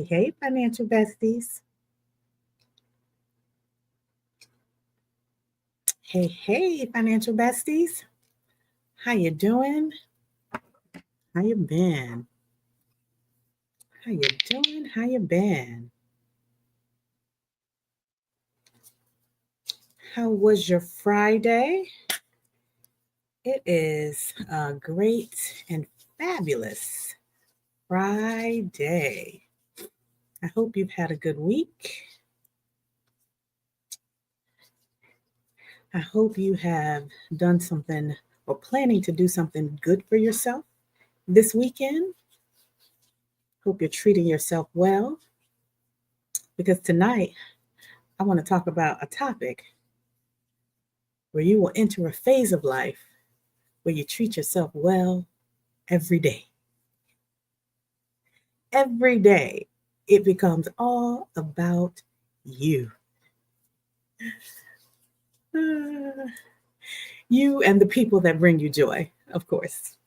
Hey, financial besties. Hey, financial besties. How you doing? How you been? How you doing? How you been? How was your Friday? It is a great and fabulous Friday. I hope you've had a good week. I hope you have done something or planning to do something good for yourself this weekend. Hope you're treating yourself well because tonight I want to talk about a topic where you will enter a phase of life where you treat yourself well every day. Every day, it becomes all about you. You and the people that bring you joy, of course.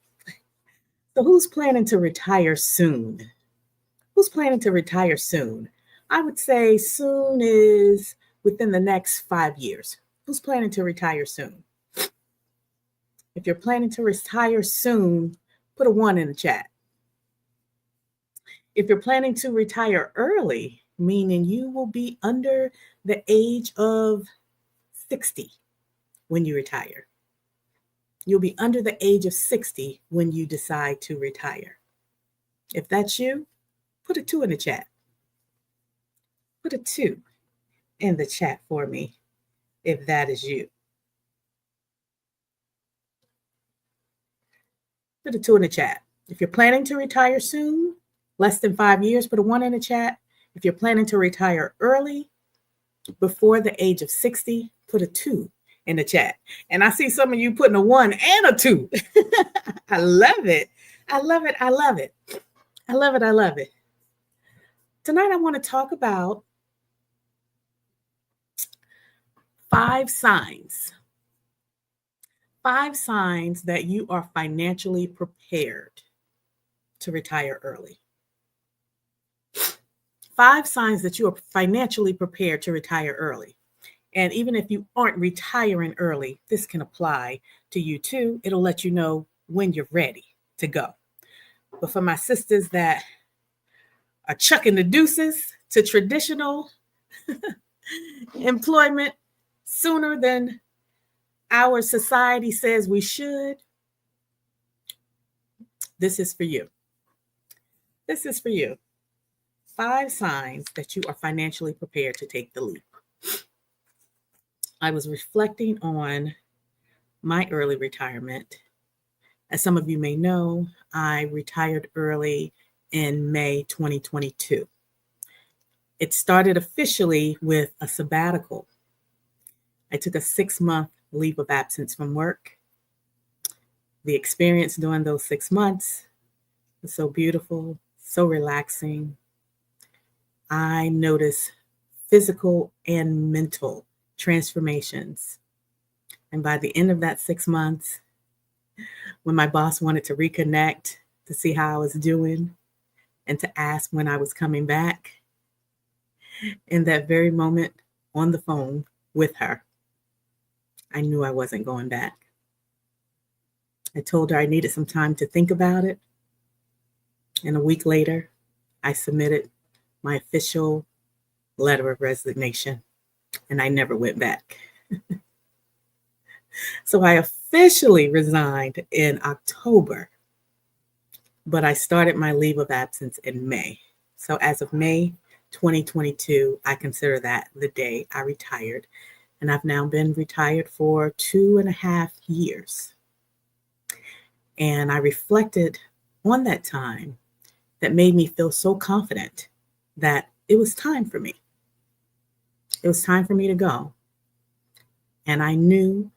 So, who's planning to retire soon? Who's planning to retire soon? I would say soon is within the next 5 years. Who's planning to retire soon? If you're planning to retire soon, put a 1 in the chat. If you're planning to retire early, meaning you will be under the age of 60 when you retire. You'll be under the age of 60 when you decide to retire. If that's you, put a 2 in the chat. Put a 2 in the chat for me if that is you. Put a 2 in the chat. If you're planning to retire soon, less than 5 years, put a 1 in the chat. If you're planning to retire early, before the age of 60, put a 2 in the chat. And I see some of you putting a 1 and a 2. I love it. I love it. I love it. I love it. I love it. Tonight, I want to talk about 5 signs. 5 signs that you are financially prepared to retire early. 5 signs that you are financially prepared to retire early. And even if you aren't retiring early, this can apply to you too. It'll let you know when you're ready to go. But for my sisters that are chucking the deuces to traditional employment sooner than our society says we should, this is for you. This is for you. 5 signs that you are financially prepared to take the leap. I was reflecting on my early retirement. As some of you may know, I retired early in May 2022. It started officially with a sabbatical. I took a 6-month leave of absence from work. The experience during those 6 months was so beautiful, so relaxing. I noticed physical and mental transformations. And by the end of that 6 months, when my boss wanted to reconnect to see how I was doing and to ask when I was coming back, in that very moment on the phone with her, I knew I wasn't going back. I told her I needed some time to think about it. And a week later, I submitted my official letter of resignation, and I never went back. So I officially resigned in October, but I started my leave of absence in May. So as of May 2022, I consider that the day I retired. And I've now been retired for 2.5 years. And I reflected on that time that made me feel so confident that it was time for me. It was time for me to go. And I knew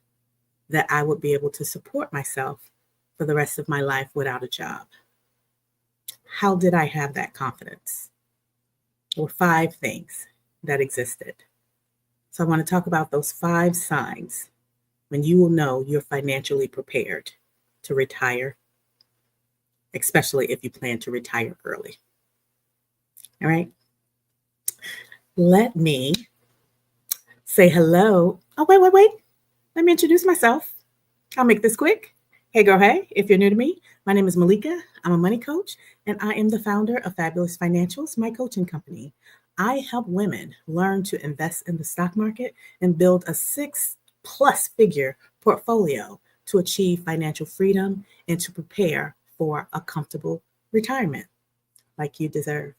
that I would be able to support myself for the rest of my life without a job. How did I have that confidence? There were 5 things that existed. So I want to talk about those 5 signs when you will know you're financially prepared to retire, especially if you plan to retire early. All right. Let me say hello. Oh, wait. Let me introduce myself. I'll make this quick. Hey, girl, hey. If you're new to me, my name is Malika. I'm a money coach, and I am the founder of Fabulous Financials, my coaching company. I help women learn to invest in the stock market and build a 6+ figure portfolio to achieve financial freedom and to prepare for a comfortable retirement like you deserve.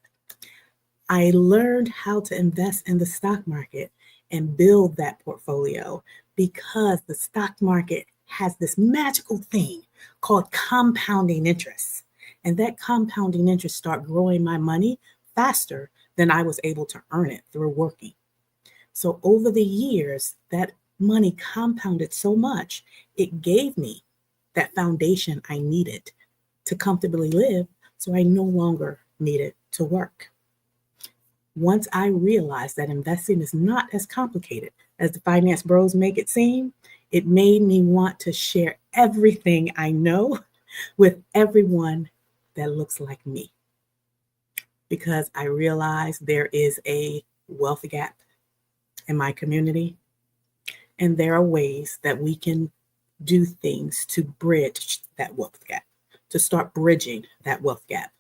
I learned how to invest in the stock market and build that portfolio because the stock market has this magical thing called compounding interest. And that compounding interest started growing my money faster than I was able to earn it through working. So over the years, that money compounded so much, it gave me that foundation I needed to comfortably live. So I no longer needed to work. Once I realized that investing is not as complicated as the finance bros make it seem, it made me want to share everything I know with everyone that looks like me. Because I realized there is a wealth gap in my community, and there are ways that we can do things to bridge that wealth gap, to start bridging that wealth gap.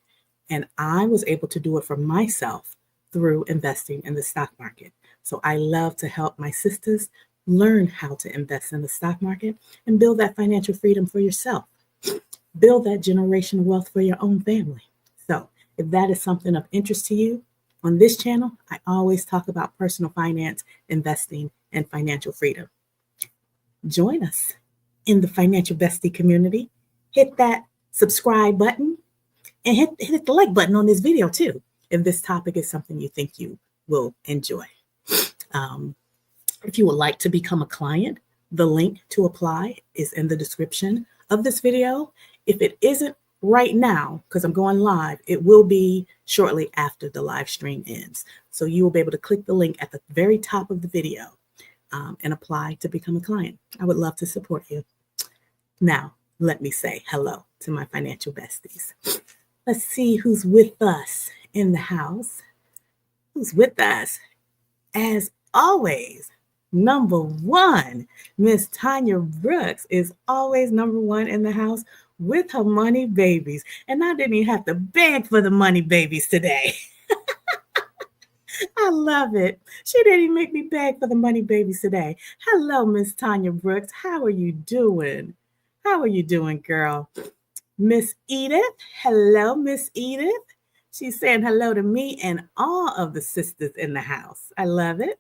And I was able to do it for myself through investing in the stock market. So I love to help my sisters learn how to invest in the stock market and build that financial freedom for yourself. Build that generational wealth for your own family. So if that is something of interest to you, on this channel, I always talk about personal finance, investing, and financial freedom. Join us in the Financial Bestie community. Hit that subscribe button and hit the like button on this video too, if this topic is something you think you will enjoy. If you would like to become a client, the link to apply is in the description of this video. If it isn't right now, because I'm going live, it will be shortly after the live stream ends. So you will be able to click the link at the very top of the video and apply to become a client. I would love to support you. Now, let me say hello to my financial besties. Let's see who's with us in the house. Who's with us? As always, number one, Miss Tanya Brooks is always number one in the house with her money babies. And I didn't even have to beg for the money babies today. I love it. She didn't even make me beg for the money babies today. Hello, Miss Tanya Brooks. How are you doing? How are you doing, girl? Miss Edith. Hello, Miss Edith. She's saying hello to me and all of the sisters in the house. I love it.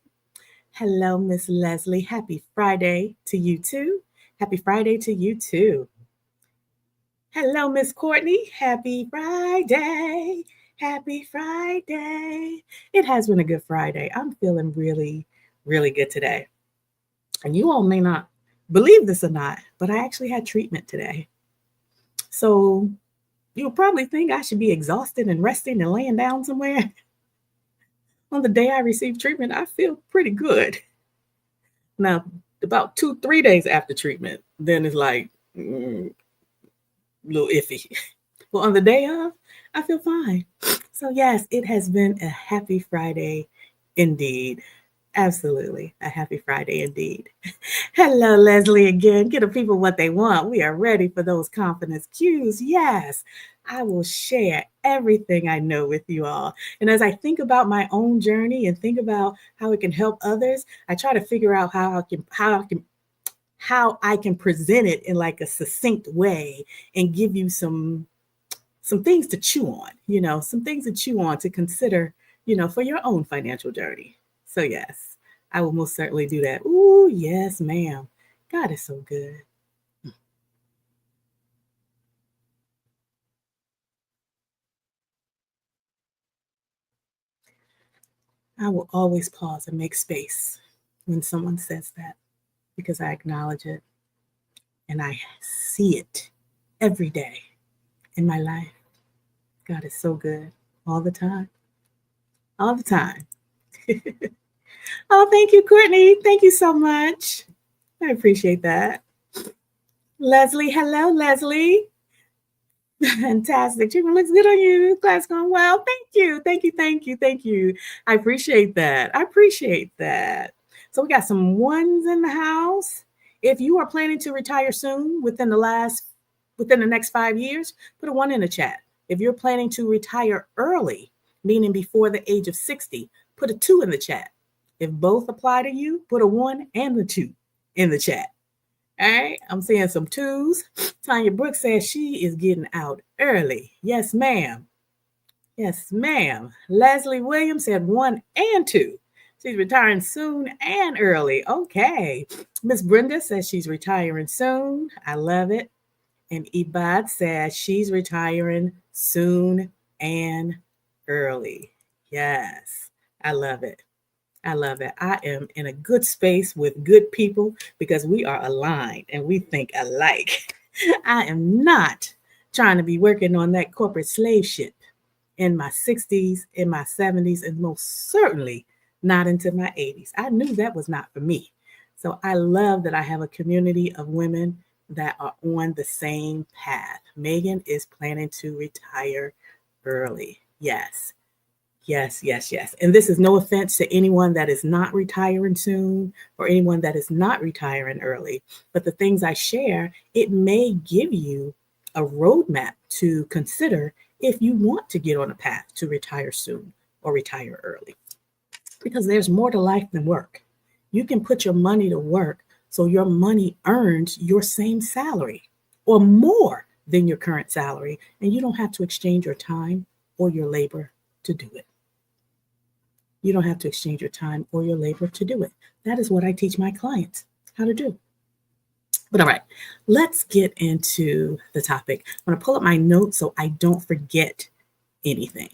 Hello, Miss Leslie. Happy Friday to you too. Happy Friday to you too. Hello, Miss Courtney. Happy Friday. Happy Friday. It has been a good Friday. I'm feeling really, really good today. And you all may not believe this or not, but I actually had treatment today. So you'll probably think I should be exhausted and resting and laying down somewhere. On the day I received treatment, I feel pretty good. Now, about 2-3 days after treatment, then it's like a little iffy. Well, on the day of, I feel fine. So yes, it has been a happy Friday indeed. Absolutely, a happy Friday indeed. Hello, Leslie again. Get the people what they want. We are ready for those confidence cues. Yes, I will share everything I know with you all. And as I think about my own journey and think about how it can help others, I try to figure out how I can present it in like a succinct way and give you some things to chew on, some things to chew on to consider, for your own financial journey. So yes, I will most certainly do that. Ooh, yes, ma'am. God is so good. I will always pause and make space when someone says that because I acknowledge it and I see it every day in my life. God is so good all the time. All the time. Oh, thank you, Courtney. Thank you so much. I appreciate that. Leslie, hello, Leslie. Fantastic. Treatment looks good on you. Class going well. Thank you. Thank you. Thank you. Thank you. I appreciate that. I appreciate that. So we got some ones in the house. If you are planning to retire soon within the next 5 years, put a one in the chat. If you're planning to retire early, meaning before the age of 60, put a two in the chat. If both apply to you, put a one and the two in the chat. All right, I'm seeing some twos. Tanya Brooks says she is getting out early. Yes, ma'am. Yes, ma'am. Leslie Williams said one and two. She's retiring soon and early. Okay. Miss Brenda says she's retiring soon. I love it. And Ibad says she's retiring soon and early. Yes, I love it. I love it. I am in a good space with good people because we are aligned and we think alike. I am not trying to be working on that corporate slave ship in my 60s, in my 70s, and most certainly not into my 80s. I knew that was not for me. So I love that I have a community of women that are on the same path. Megan is planning to retire early. Yes. Yes, yes, yes. And this is no offense to anyone that is not retiring soon or anyone that is not retiring early. But the things I share, it may give you a roadmap to consider if you want to get on a path to retire soon or retire early. Because there's more to life than work. You can put your money to work so your money earns your same salary or more than your current salary, and you don't have to exchange your time or your labor to do it. You don't have to exchange your time or your labor to do it. That is what I teach my clients how to do. But all right, let's get into the topic. I'm going to pull up my notes so I don't forget anything.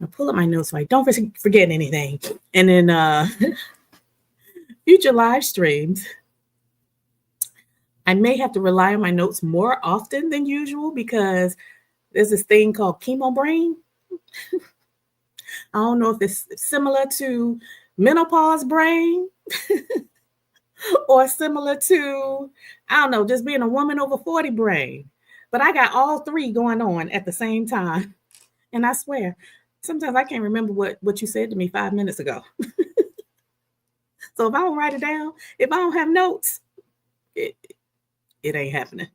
I'm going to pull up my notes so I don't forget anything. And then future live streams, I may have to rely on my notes more often than usual because there's this thing called chemo brain. I don't know if it's similar to menopause brain or similar to, I don't know, just being a woman over 40 brain. But I got all three going on at the same time. And I swear, sometimes I can't remember what you said to me 5 minutes ago. So if I don't write it down, if I don't have notes, it ain't happening.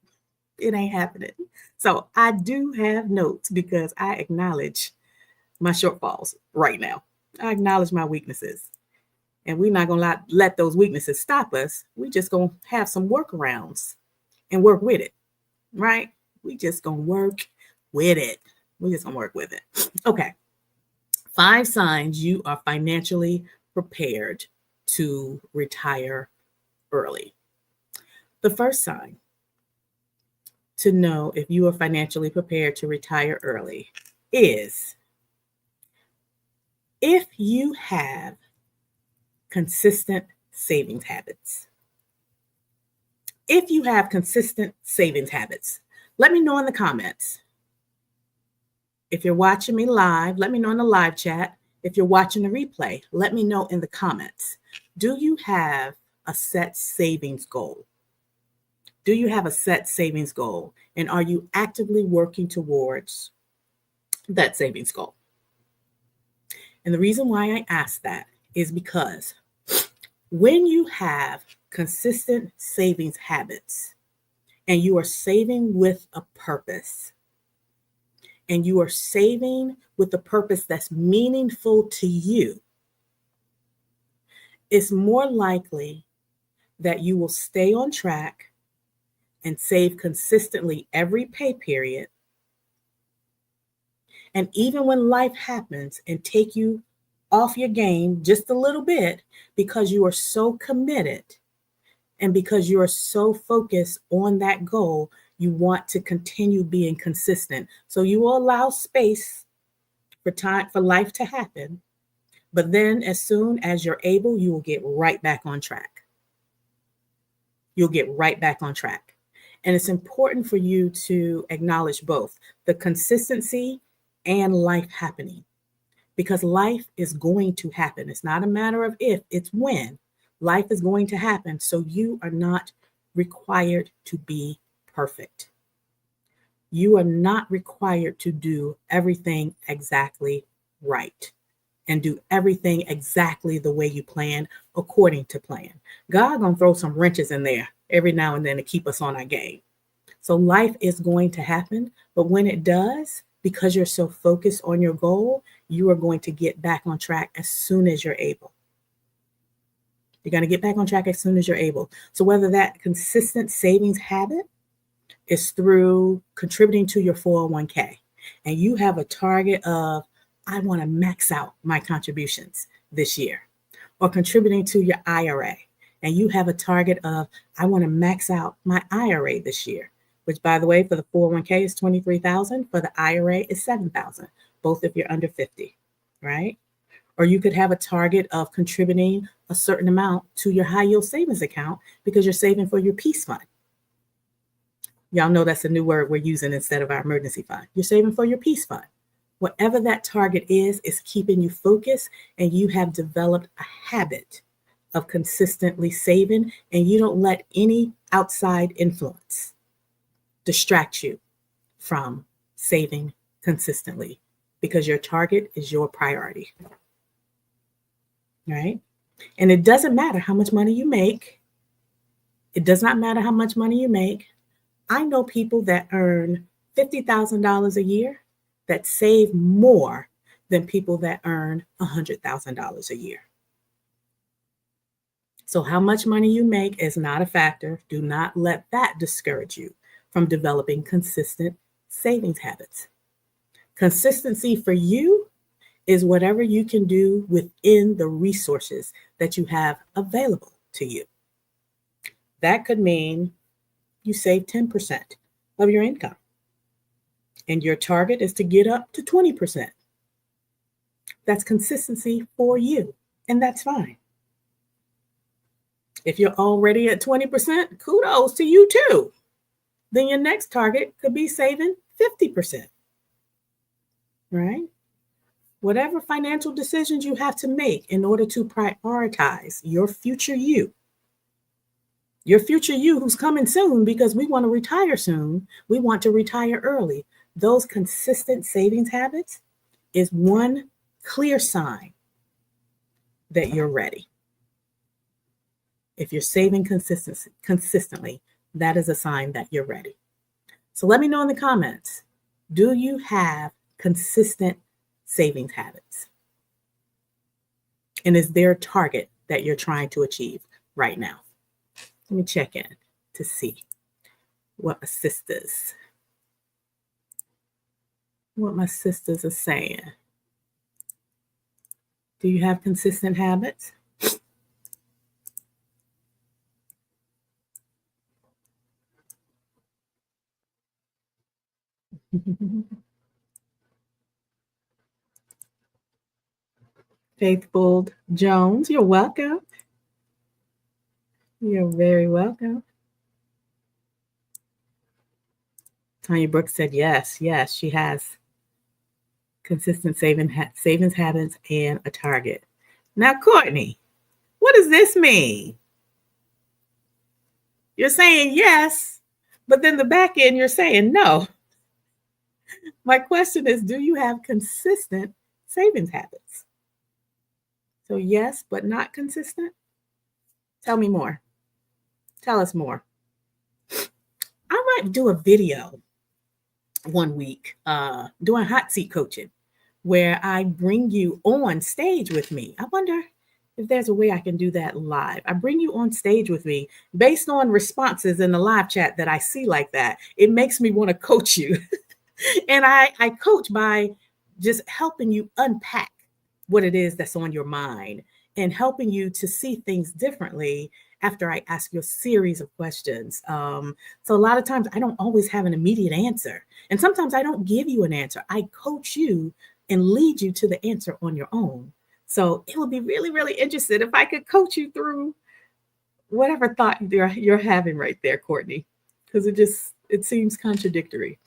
It ain't happening. So I do have notes because I acknowledge my shortfalls right now. I acknowledge my weaknesses. And we're not going to let those weaknesses stop us. We just going to have some workarounds and work with it, right? We just going to work with it. We just going to work with it. Okay. 5 signs you are financially prepared to retire early. The first sign to know if you are financially prepared to retire early is if you have consistent savings habits. If you have consistent savings habits, let me know in the comments. If you're watching me live, let me know in the live chat. If you're watching the replay, let me know in the comments. Do you have a set savings goal? Do you have a set savings goal? And are you actively working towards that savings goal? And the reason why I ask that is because when you have consistent savings habits and you are saving with a purpose, and you are saving with a purpose that's meaningful to you, it's more likely that you will stay on track and save consistently every pay period. And even when life happens and take you off your game just a little bit, because you are so committed and because you are so focused on that goal, you want to continue being consistent. So you will allow space for life to happen. But then as soon as you're able, you will get right back on track. You'll get right back on track. And it's important for you to acknowledge both the consistency and life happening, because life is going to happen. It's not a matter of if, it's when. Life is going to happen. So you are not required to be perfect. You are not required to do everything exactly right and do everything exactly the way you plan, according to plan. God gonna throw some wrenches in there every now and then to keep us on our game. So life is going to happen, but when it does, because you're so focused on your goal, you are going to get back on track as soon as you're able. You're going to get back on track as soon as you're able. So whether that consistent savings habit is through contributing to your 401k and you have a target of, I want to max out my contributions this year, or contributing to your IRA and you have a target of, I want to max out my IRA this year, which by the way, for the 401k is 23,000, for the IRA is 7,000, both if you're under 50, right? Or you could have a target of contributing a certain amount to your high yield savings account because you're saving for your peace fund. Y'all know that's a new word we're using instead of our emergency fund. You're saving for your peace fund. Whatever that target is keeping you focused, and you have developed a habit of consistently saving, and you don't let any outside influence distract you from saving consistently because your target is your priority. Right? And it doesn't matter how much money you make. It does not matter how much money you make. I know people that earn $50,000 a year that save more than people that earn $100,000 a year. So how much money you make is not a factor. Do not let that discourage you from developing consistent savings habits. Consistency for you is whatever you can do within the resources that you have available to you. That could mean you save 10% of your income, and your target is to get up to 20%. That's consistency for you, and that's fine. If you're already at 20%, kudos to you too. Then your next target could be saving 50%, right? Whatever financial decisions you have to make in order to prioritize your future you who's coming soon, because we want to retire soon, we want to retire early. Those consistent savings habits is one clear sign that you're ready. If you're saving consistently, that is a sign that you're ready. So let me know in the comments, do you have consistent savings habits? And is there a target that you're trying to achieve right now? Let me check in to see what my sisters are saying. Do you have consistent habits? Faithful Jones, you're welcome. You're very welcome. Tanya Brooks said yes, she has consistent savings habits and a target. Now, Courtney, what does this mean? You're saying yes, but then the back end you're saying no. My question is, do you have consistent savings habits? So yes, but not consistent? Tell me more. Tell us more. I might do a video one week doing hot seat coaching where I bring you on stage with me. I wonder if there's a way I can do that live. I bring you on stage with me based on responses in the live chat that I see like that. It makes me want to coach you. And I coach by just helping you unpack what it is that's on your mind and helping you to see things differently after I ask you a series of questions. So a lot of times I don't always have an immediate answer. And sometimes I don't give you an answer. I coach you and lead you to the answer on your own. So it would be really, really interesting if I could coach you through whatever thought you're having right there, Courtney, because it seems contradictory.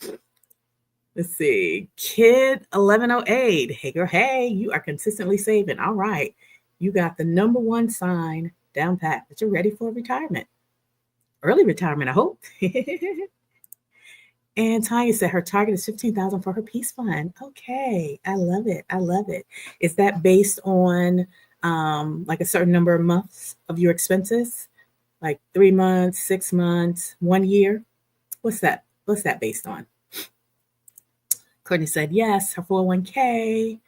Let's see. Kid 1108. Hey, girl, hey, you are consistently saving. All right. You got the number one sign down pat that you're ready for retirement. Early retirement, I hope. And Tanya said her target is 15,000 for her peace fund. Okay, I love it. I love it. Is that based on like a certain number of months of your expenses, like 3 months, 6 months, 1 year? What's that? What's that based on? Courtney said yes. Her 401k.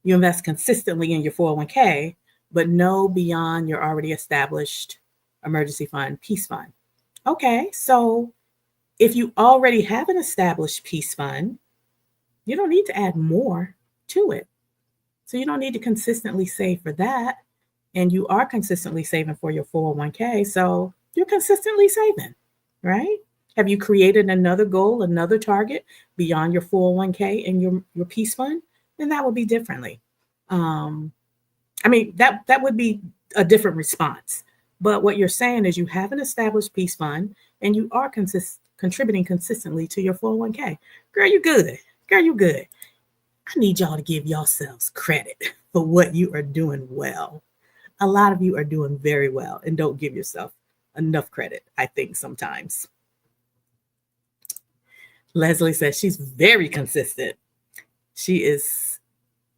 You invest consistently in your 401k, but no beyond your already established emergency fund, peace fund. Okay, so if you already have an established peace fund, you don't need to add more to it. So you don't need to consistently save for that. And you are consistently saving for your 401k. So you're consistently saving, right? Have you created another goal, another target beyond your 401k and your peace fund? Then that would be differently. Um, I mean, that would be a different response. But what you're saying is you have an established peace fund and you are contributing consistently to your 401k. Girl, you good. Girl, you good. I need y'all to give yourselves credit for what you are doing well. A lot of you are doing very well and don't give yourself enough credit, I think, sometimes. Leslie says she's very consistent. She is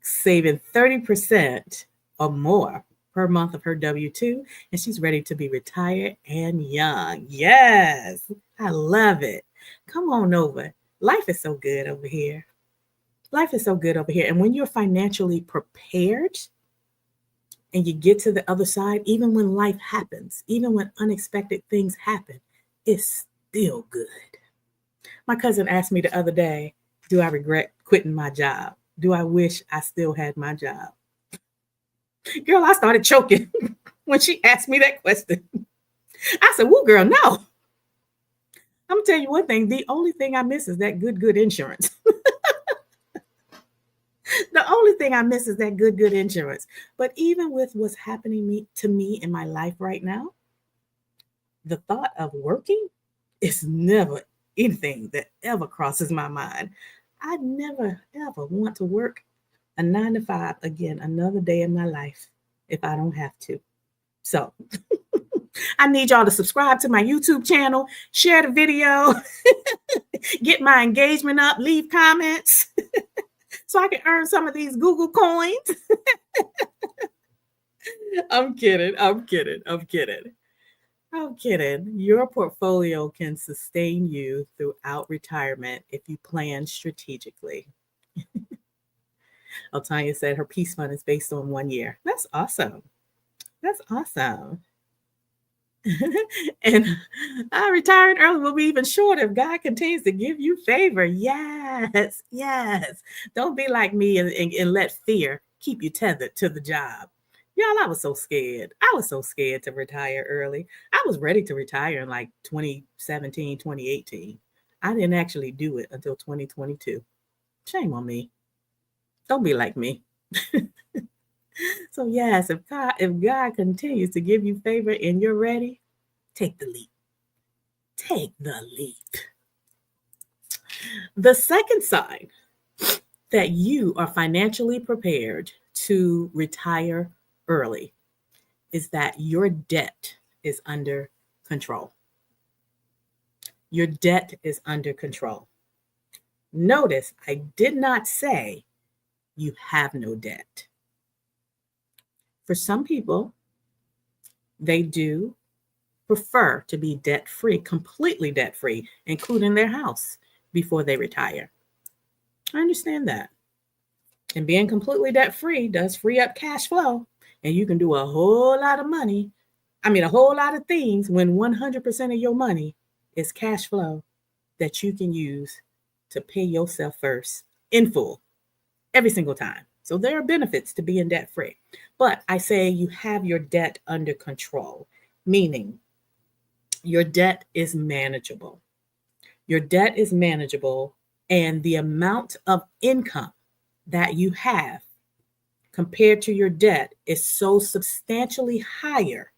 saving 30% or more per month of her W-2, and she's ready to be retired and young. Yes, I love it. Come on over. Life is so good over here. Life is so good over here. And when you're financially prepared and you get to the other side, even when life happens, even when unexpected things happen, it's still good. My cousin asked me the other day, do I regret quitting my job? Do I wish I still had my job? Girl, I started choking when she asked me that question. I said, woo, girl, no. I'm going to tell you one thing. The only thing I miss is that good insurance. The only thing I miss is that good insurance. But even with what's happening to me in my life right now, the thought of working is never anything that ever crosses my mind. I never, ever want to work a 9 to 5 again, another day in my life, if I don't have to. So I need y'all to subscribe to my YouTube channel, share the video, get my engagement up, leave comments so I can earn some of these Google coins. I'm kidding. Your portfolio can sustain you throughout retirement if you plan strategically. Tanya said her peace fund is based on 1 year. That's awesome. And I retired early will be even shorter if God continues to give you favor. Yes. Don't be like me and let fear keep you tethered to the job. Y'all, I was so scared. I was so scared to retire early. I was ready to retire in like 2017, 2018. I didn't actually do it until 2022. Shame on me. Don't be like me. So yes, if God continues to give you favor and you're ready, take the leap. Take the leap. The second sign that you are financially prepared to retire early is that your debt is under control. Your debt is under control. Notice I did not say you have no debt. For some people, they do prefer to be debt-free, completely debt-free, including their house, before they retire. I understand that. And being completely debt-free does free up cash flow, and you can do a whole lot of money. A whole lot of things when 100% of your money is cash flow that you can use to pay yourself first in full every single time. So there are benefits to being debt-free. But I say you have your debt under control, meaning your debt is manageable. Your debt is manageable, and the amount of income that you have compared to your debt is so substantially higher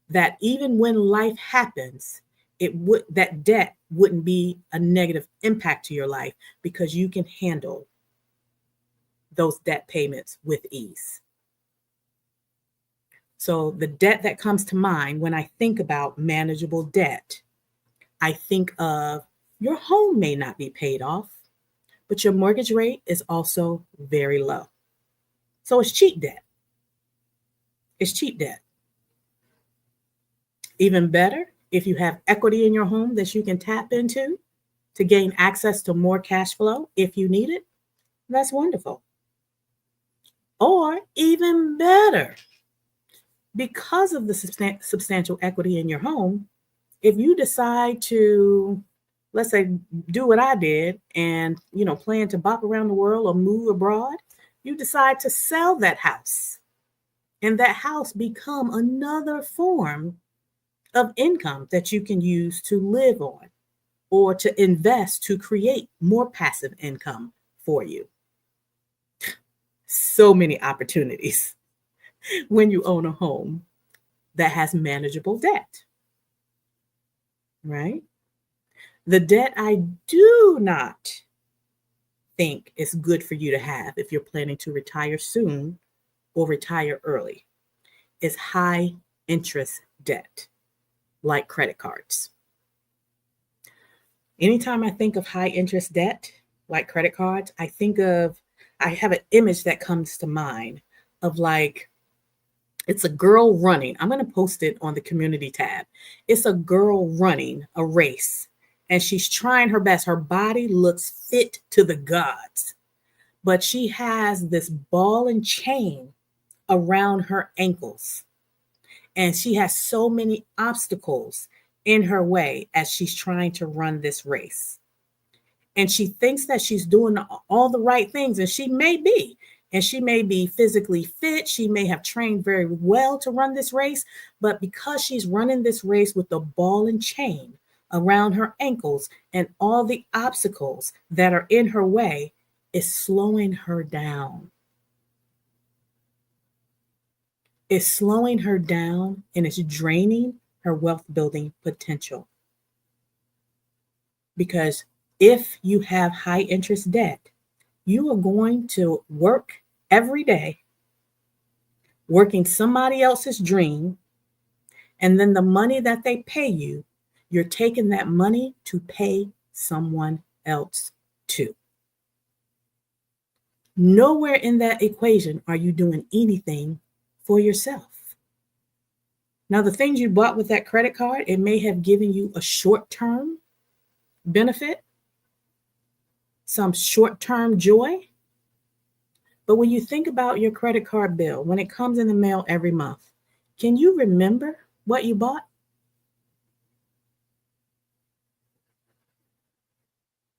that even when life happens, that debt wouldn't be a negative impact to your life because you can handle those debt payments with ease. So the debt that comes to mind when I think about manageable debt I think of your home may not be paid off, but your mortgage rate is also very low. So it's cheap debt. It's cheap debt. Even better, if you have equity in your home that you can tap into to gain access to more cash flow if you need it, that's wonderful. Or even better, because of the substantial equity in your home, if you decide to, let's say, do what I did and, plan to bop around the world or move abroad, you decide to sell that house and that house become another form of income that you can use to live on or to invest to create more passive income for you. So many opportunities when you own a home that has manageable debt, right? The debt I do not think is good for you to have if you're planning to retire soon or retire early is high interest debt, like credit cards. Anytime I think of high interest debt, like credit cards, I have an image that comes to mind of like, it's a girl running. I'm going to post it on the community tab. It's a girl running a race and she's trying her best. Her body looks fit to the gods, but she has this ball and chain around her ankles. And she has so many obstacles in her way as she's trying to run this race. And she thinks that she's doing all the right things, and she may be. And she may be physically fit. She may have trained very well to run this race. But because she's running this race with the ball and chain around her ankles and all the obstacles that are in her way, is slowing her down. It's slowing her down and it's draining her wealth building potential. Because if you have high interest debt, you are going to work every day, working somebody else's dream, and then the money that they pay you, you're taking that money to pay someone else too. Nowhere in that equation are you doing anything for yourself. Now, the things you bought with that credit card, it may have given you a short-term benefit, some short-term joy. But when you think about your credit card bill, when it comes in the mail every month, can you remember what you bought?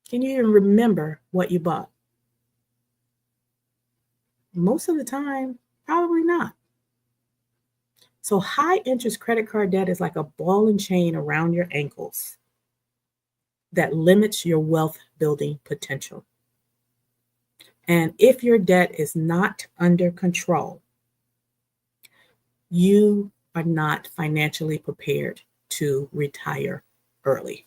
Can you even remember what you bought? Most of the time, probably not. So high interest credit card debt is like a ball and chain around your ankles that limits your wealth building potential. And if your debt is not under control, you are not financially prepared to retire early.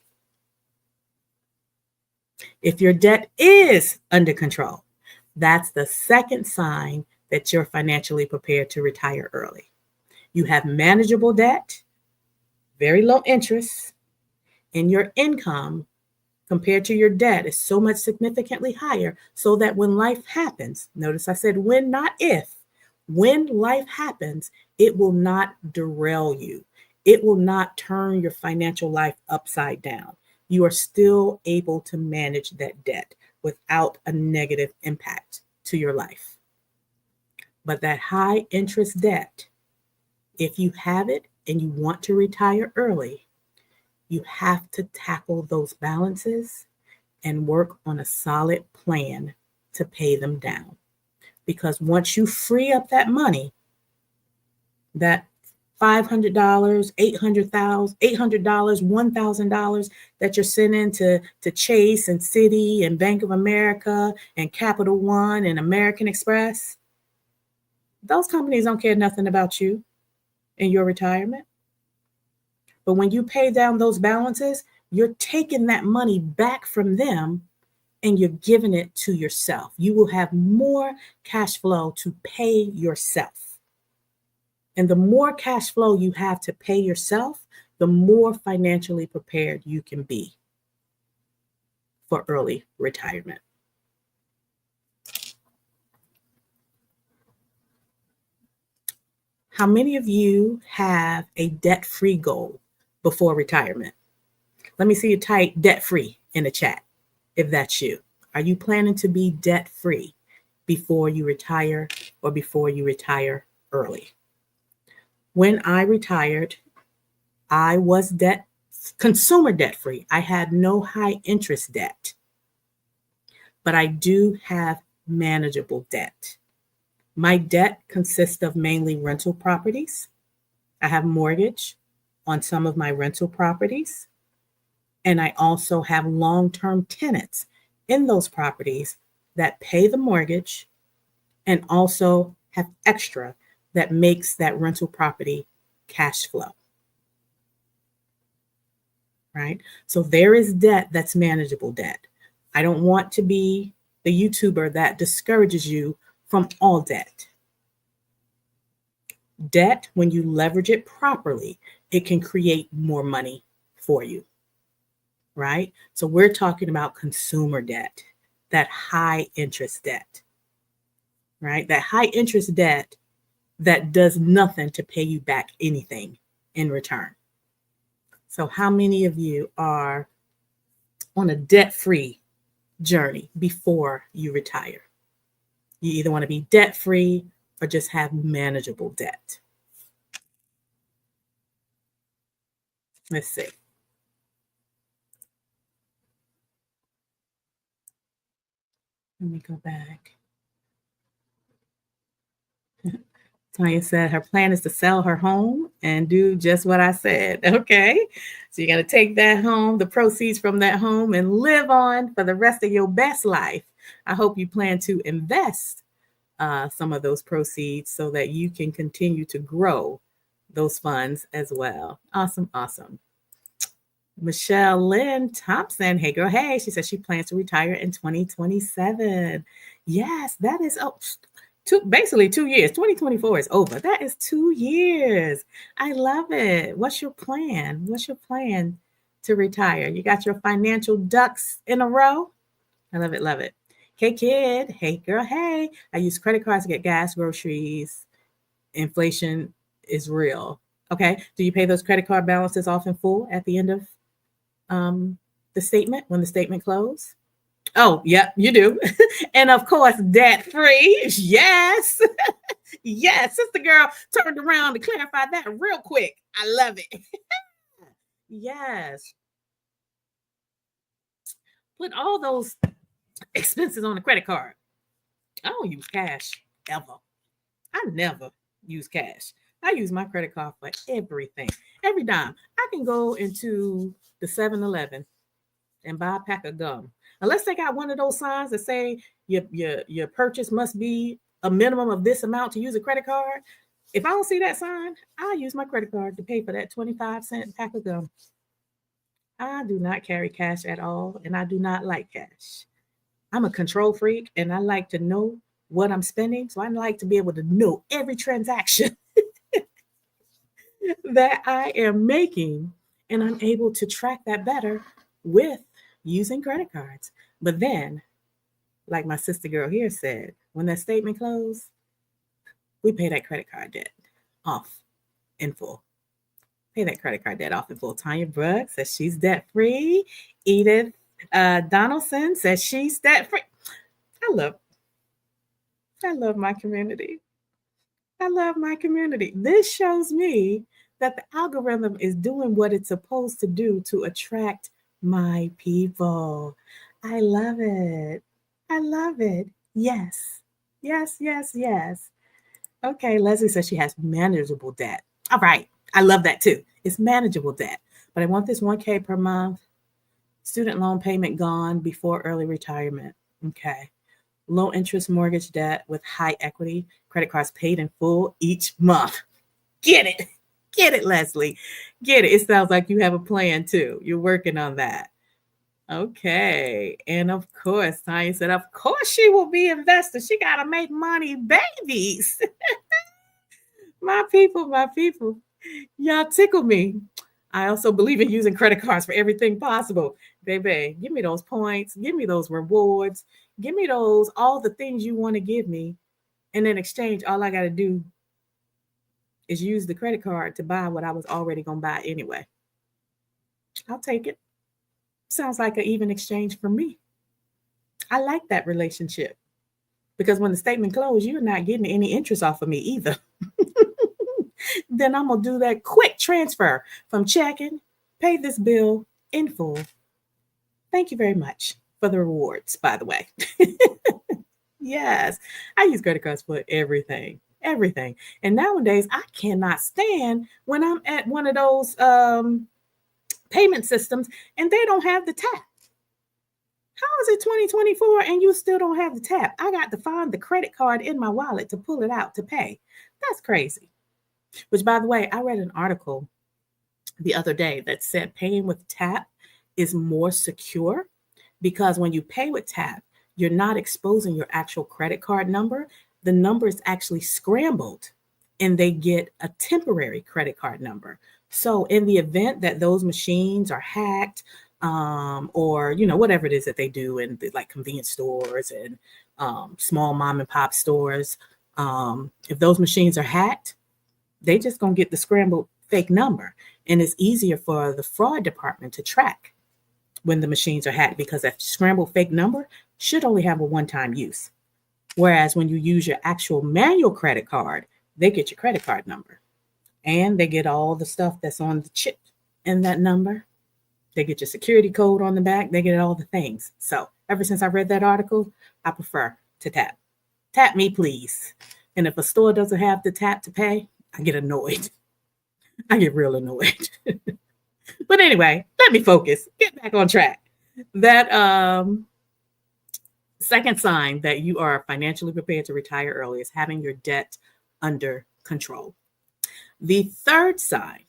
If your debt is under control, that's the second sign that you're financially prepared to retire early. You have manageable debt, very low interest, and your income compared to your debt is so much significantly higher so that when life happens, notice I said when, not if, when life happens, it will not derail you. It will not turn your financial life upside down. You are still able to manage that debt without a negative impact to your life. But that high interest debt, if you have it and you want to retire early, you have to tackle those balances and work on a solid plan to pay them down. Because once you free up that money, that $500, $800, $1,000 that you're sending to Chase and Citi and Bank of America and Capital One and American Express, those companies don't care nothing about you and your retirement. But when you pay down those balances, you're taking that money back from them and you're giving it to yourself. You will have more cash flow to pay yourself. And the more cash flow you have to pay yourself, the more financially prepared you can be for early retirement. How many of you have a debt-free goal before retirement? Let me see you type debt-free in the chat if that's you. Are you planning to be debt-free before you retire or before you retire early? When I retired, I was consumer debt-free. I had no high interest debt, but I do have manageable debt. My debt consists of mainly rental properties. I have mortgage on some of my rental properties. And I also have long-term tenants in those properties that pay the mortgage and also have extra that makes that rental property cash flow. Right? So there is debt that's manageable debt. I don't want to be the YouTuber that discourages you from all debt. Debt, when you leverage it properly, it can create more money for you. Right? So we're talking about consumer debt, that high interest debt, right? That high interest debt that does nothing to pay you back anything in return. So how many of you are on a debt-free journey before you retire? You either want to be debt-free or just have manageable debt. Let's see. Let me go back. Tanya said her plan is to sell her home and do just what I said. Okay. So you're going to take that home, the proceeds from that home, and live on for the rest of your best life. I hope you plan to invest some of those proceeds so that you can continue to grow those funds as well. Awesome. Awesome. Michelle Lynn Thompson. Hey, girl. Hey, she says she plans to retire in 2027. Yes, that is basically 2 years. 2024 is over. That is 2 years. I love it. What's your plan? What's your plan to retire? You got your financial ducks in a row? I love it. Love it. Hey, kid. Hey, girl. Hey, I use credit cards to get gas, groceries. Inflation is real. Okay. Do you pay those credit card balances off in full at the end of the statement, when the statement closes? Oh, yeah, you do. And of course, debt free. Yes. Yes. Sister girl turned around to clarify that real quick. I love it. Yes. Put all those expenses on the credit card. I don't use cash ever. I never use cash. I use my credit card for everything, every dime. I can go into the 7-Eleven and buy a pack of gum. Unless they got one of those signs that say your purchase must be a minimum of this amount to use a credit card. If I don't see that sign, I use my credit card to pay for that 25-cent pack of gum. I do not carry cash at all, and I do not like cash. I'm a control freak, and I like to know what I'm spending. So I like to be able to know every transaction that I am making, and I'm able to track that better with using credit cards. But then, like my sister girl here said, when that statement closed, we pay that credit card debt off in full. Pay that credit card debt off in full. Tanya Brooks says she's debt free. Edith Donaldson says she's debt free. I love my community. I love my community. This shows me that the algorithm is doing what it's supposed to do to attract my people. I love it. I love it. Yes. Yes, yes, yes. Okay, Leslie says she has manageable debt. All right. I love that too. It's manageable debt. But I want this 1K per month. Student loan payment gone before early retirement. Okay. Low interest mortgage debt with high equity, credit cards paid in full each month. Get it. Get it, Leslie. Get it. It sounds like you have a plan too. You're working on that. Okay. And of course, Tanya said, of course she will be invested. She got to make money, babies. My people, y'all tickle me. I also believe in using credit cards for everything possible. Baby, give me those points, give me those rewards, give me those, all the things you want to give me. And in exchange, all I got to do is use the credit card to buy what I was already going to buy anyway. I'll take it. Sounds like an even exchange for me. I like that relationship because when the statement closed, you're not getting any interest off of me either. Then I'm going to do that quick transfer from checking, pay this bill in full. Thank you very much for the rewards, by the way. Yes, I use credit cards for everything, everything. And nowadays, I cannot stand when I'm at one of those payment systems and they don't have the tap. How is it 2024 and you still don't have the tap? I got to find the credit card in my wallet to pull it out to pay. That's crazy. Which, by the way, I read an article the other day that said paying with tap is more secure because when you pay with tap, you're not exposing your actual credit card number. The number is actually scrambled and they get a temporary credit card number. So in the event that those machines are hacked, or whatever it is that they do in like convenience stores and small mom and pop stores, if those machines are hacked, they just gonna get the scrambled fake number, and it's easier for the fraud department to track when the machines are hacked because that scrambled fake number should only have a one-time use. Whereas when you use your actual manual credit card, they get your credit card number and they get all the stuff that's on the chip in that number. They get your security code on the back. They get all the things. So ever since I read that article, I prefer to tap. Tap me, please. And if a store doesn't have the tap to pay, I get annoyed. I get real annoyed. But anyway, let me focus. Get back on track. That second sign that you are financially prepared to retire early is having your debt under control. The third sign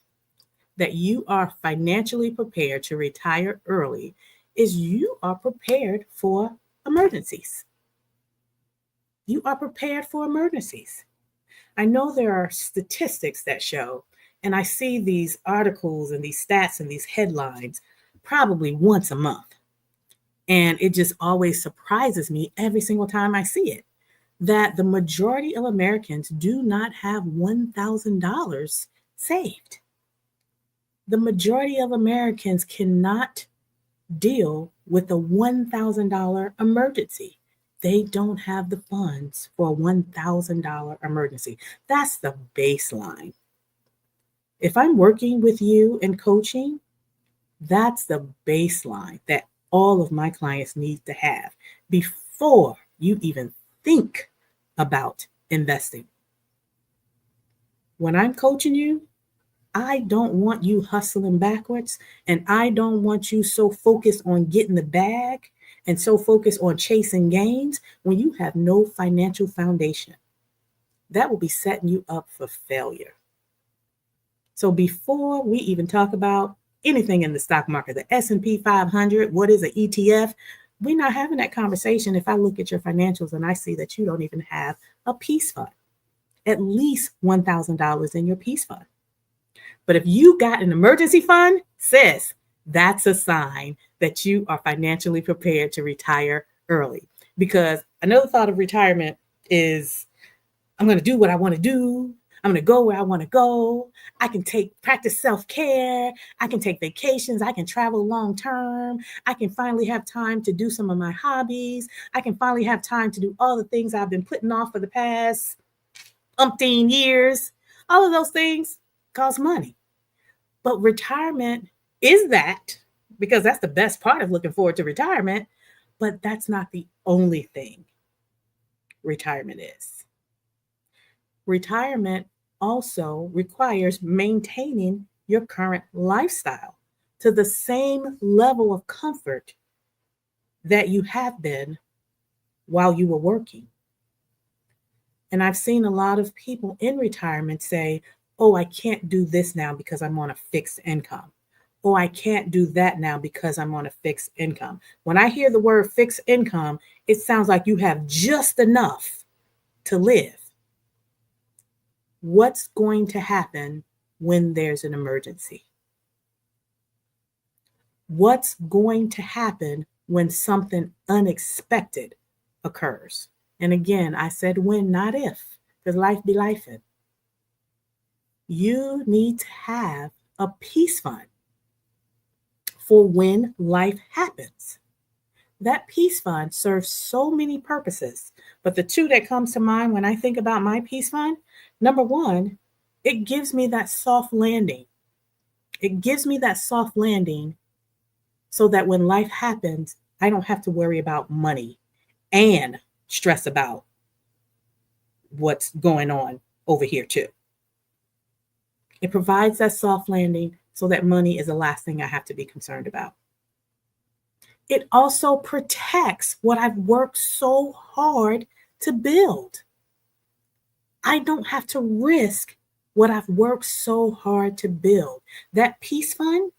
that you are financially prepared to retire early is you are prepared for emergencies. You are prepared for emergencies. I know there are statistics that show, and I see these articles and these stats and these headlines probably once a month. And it just always surprises me every single time I see it that the majority of Americans do not have $1,000 saved. The majority of Americans cannot deal with a $1,000 emergency. They don't have the funds for a $1,000 emergency. That's the baseline. If I'm working with you and coaching, that's the baseline that all of my clients need to have before you even think about investing. When I'm coaching you, I don't want you hustling backwards, and I don't want you so focused on getting the bag and so focused on chasing gains when you have no financial foundation. That will be setting you up for failure. So before we even talk about anything in the stock market, the S&P 500, what is an ETF, we're not having that conversation if I look at your financials and I see that you don't even have a peace fund, at least $1,000 in your peace fund. But if you got an emergency fund, sis, that's a sign that you are financially prepared to retire early. Because another thought of retirement is I'm going to do what I want to do. I'm going to go where I want to go. I can practice self-care. I can take vacations. I can travel long term. I can finally have time to do some of my hobbies. I can finally have time to do all the things I've been putting off for the past umpteen years. All of those things cost money. But retirement is that, because that's the best part of looking forward to retirement. But that's not the only thing retirement is. Retirement also requires maintaining your current lifestyle to the same level of comfort that you have been while you were working. And I've seen a lot of people in retirement say, oh, I can't do this now because I'm on a fixed income. Oh, I can't do that now because I'm on a fixed income. When I hear the word fixed income, it sounds like you have just enough to live. What's going to happen when there's an emergency? What's going to happen when something unexpected occurs? And again, I said when, not if, because life be lifing. You need to have a peace fund for when life happens. That peace fund serves so many purposes, but the two that comes to mind when I think about my peace fund, number one, it gives me that soft landing. It gives me that soft landing so that when life happens, I don't have to worry about money and stress about what's going on over here too. It provides that soft landing so that money is the last thing I have to be concerned about. It also protects what I've worked so hard to build. I don't have to risk what I've worked so hard to build. That peace fund,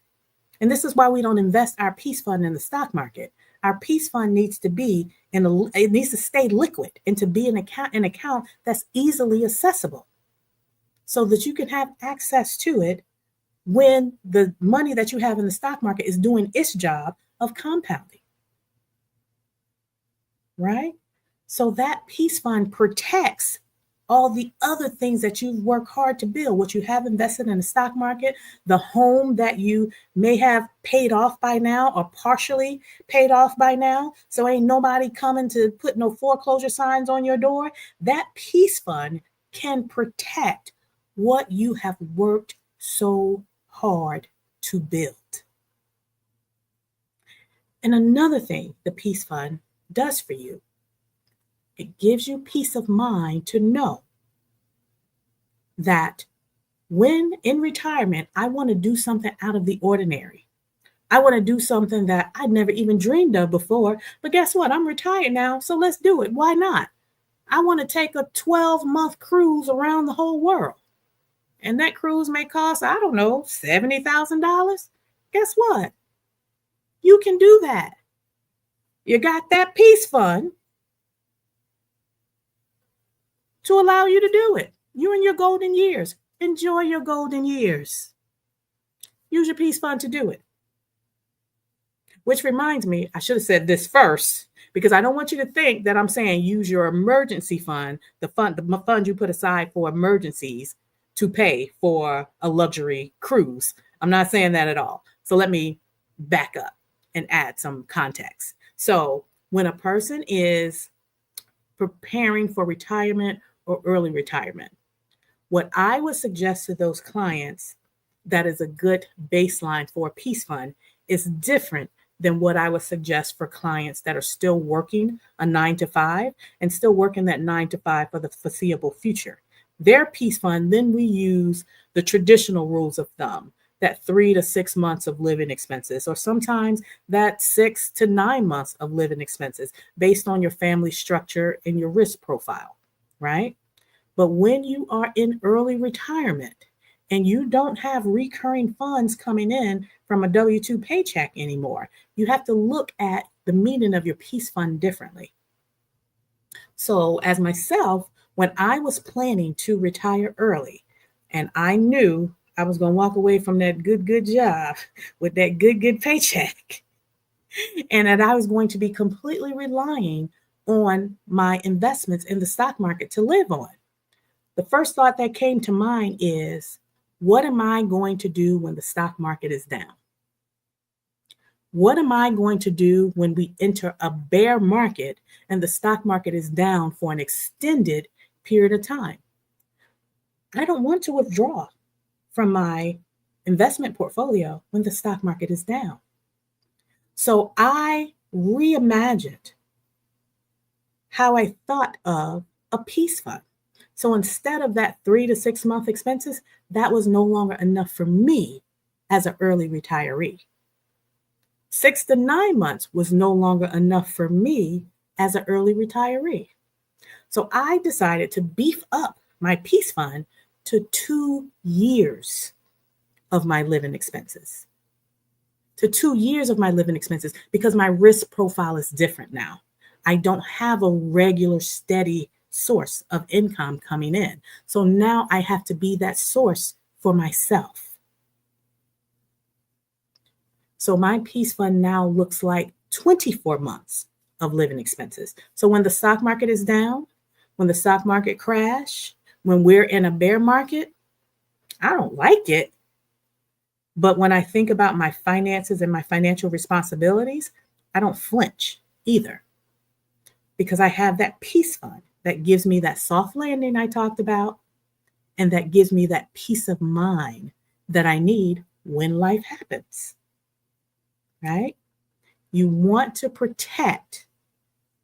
and this is why we don't invest our peace fund in the stock market. Our peace fund needs to be it needs to stay liquid and to be an account that's easily accessible so that you can have access to it when the money that you have in the stock market is doing its job of compounding. Right? So that peace fund protects all the other things that you've worked hard to build, what you have invested in the stock market, the home that you may have paid off by now or partially paid off by now. So ain't nobody coming to put no foreclosure signs on your door. That peace fund can protect what you have worked so hard to build. And another thing the peace fund does for you, it gives you peace of mind to know that when in retirement, I want to do something out of the ordinary. I want to do something that I'd never even dreamed of before. But guess what? I'm retired now, so let's do it. Why not? I want to take a 12-month cruise around the whole world. And that cruise may cost, I don't know, $70,000. Guess what? You can do that. You got that peace fund to allow you to do it. You in your golden years. Enjoy your golden years. Use your peace fund to do it. Which reminds me, I should have said this first because I don't want you to think that I'm saying use your emergency fund, the fund you put aside for emergencies to pay for a luxury cruise. I'm not saying that at all. So let me back up and add some context. So when a person is preparing for retirement or early retirement, what I would suggest to those clients that is a good baseline for a peace fund is different than what I would suggest for clients that are still working a 9 to 5 and still working that 9 to 5 for the foreseeable future. Their peace fund, then we use the traditional rules of thumb, that 3 to 6 months of living expenses, or sometimes that 6 to 9 months of living expenses based on your family structure and your risk profile, right? But when you are in early retirement and you don't have recurring funds coming in from a W-2 paycheck anymore, you have to look at the meaning of your peace fund differently. So as myself, when I was planning to retire early and I knew I was going to walk away from that good job with that good paycheck and that I was going to be completely relying on my investments in the stock market to live on, the first thought that came to mind is, what am I going to do when the stock market is down? What am I going to do when we enter a bear market and the stock market is down for an extended period of time? I don't want to withdraw from my investment portfolio when the stock market is down. So I reimagined how I thought of a peace fund. So instead of that 3 to 6 month expenses, that was no longer enough for me as an early retiree. 6 to 9 months was no longer enough for me as an early retiree. So I decided to beef up my peace fund to 2 years of my living expenses. To 2 years of my living expenses because my risk profile is different now. I don't have a regular, steady source of income coming in. So now I have to be that source for myself. So my peace fund now looks like 24 months of living expenses. So when the stock market is down, when the stock market crash, when we're in a bear market, I don't like it. But when I think about my finances and my financial responsibilities, I don't flinch either because I have that peace fund that gives me that soft landing I talked about and that gives me that peace of mind that I need when life happens, right? You want to protect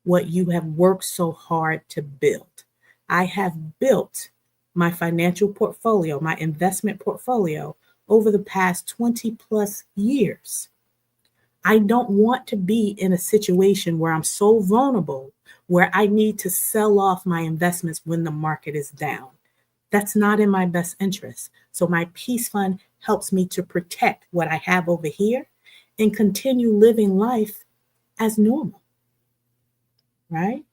what you have worked so hard to build. I have built my financial portfolio, my investment portfolio over the past 20 plus years. I don't want to be in a situation where I'm so vulnerable where I need to sell off my investments when the market is down. That's not in my best interest. So my peace fund helps me to protect what I have over here and continue living life as normal, right?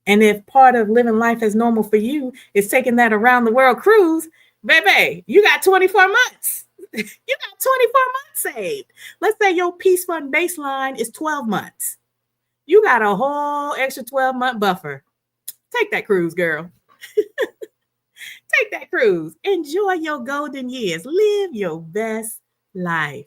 And if part of living life as normal for you is taking that around the world cruise, baby, you got 24 months. You got 24 months saved. Let's say your peace fund baseline is 12 months. You got a whole extra 12-month buffer. Take that cruise, girl. Take that cruise. Enjoy your golden years. Live your best life.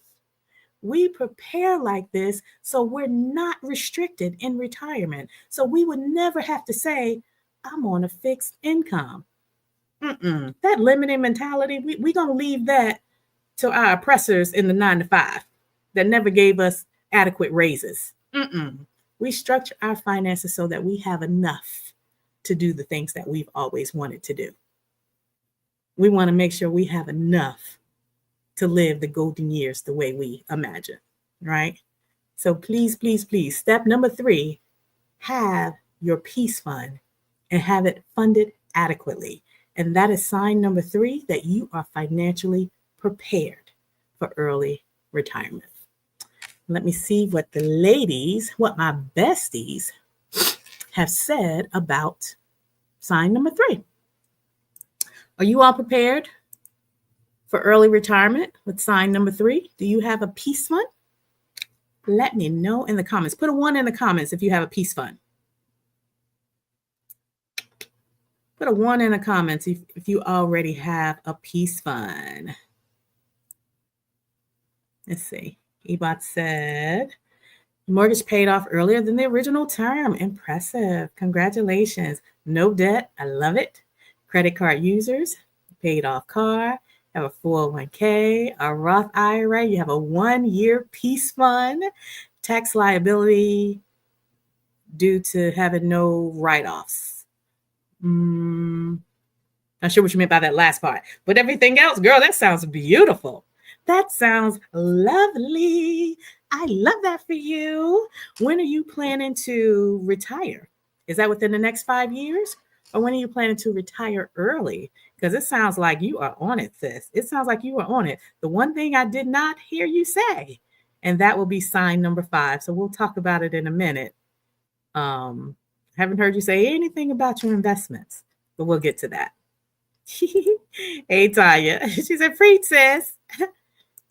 We prepare like this so we're not restricted in retirement. So we would never have to say, I'm on a fixed income. That limiting mentality, we're going to leave that to our oppressors in the 9 to 5 that never gave us adequate raises. We structure our finances so that we have enough to do the things that we've always wanted to do. We want to make sure we have enough to live the golden years the way we imagine, right? So please, please, please, step number 3, have your peace fund and have it funded adequately. And that is sign number 3 that you are financially prepared for early retirement. Let me see what the ladies, what my besties have said about sign number 3. Are you all prepared for early retirement with sign number 3? Do you have a peace fund? Let me know in the comments. Put a 1 in the comments if you have a peace fund. Put a 1 in the comments if you already have a peace fund. Let's see. Ebot said, mortgage paid off earlier than the original term. Impressive. Congratulations. No debt. I love it. Credit card users, paid off car, have a 401k, a Roth IRA, you have a 1-year peace fund, tax liability due to having no write-offs. Not sure what you meant by that last part, but everything else, girl, that sounds beautiful. That sounds lovely. I love that for you. When are you planning to retire? Is that within the next 5 years? Or when are you planning to retire early? Because it sounds like you are on it, sis. It sounds like you are on it. The one thing I did not hear you say, and that will be sign number 5. So we'll talk about it in a minute. Haven't heard you say anything about your investments, but we'll get to that. Hey, Tanya. She said, preach, sis.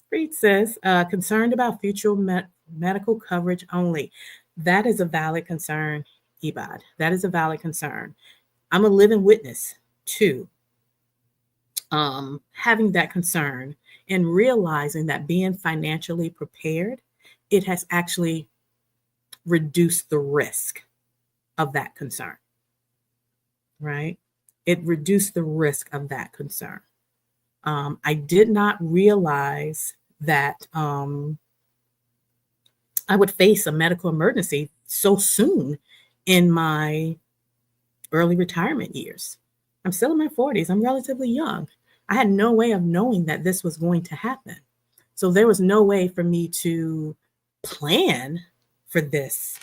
Preach, sis. Concerned about future medical coverage only. That is a valid concern, Ebad. That is a valid concern. I'm a living witness to having that concern and realizing that being financially prepared, it has actually reduced the risk of that concern, right? It reduced the risk of that concern. I did not realize that I would face a medical emergency so soon in my early retirement years. I'm still in my 40s. I'm relatively young. I had no way of knowing that this was going to happen. So there was no way for me to plan for this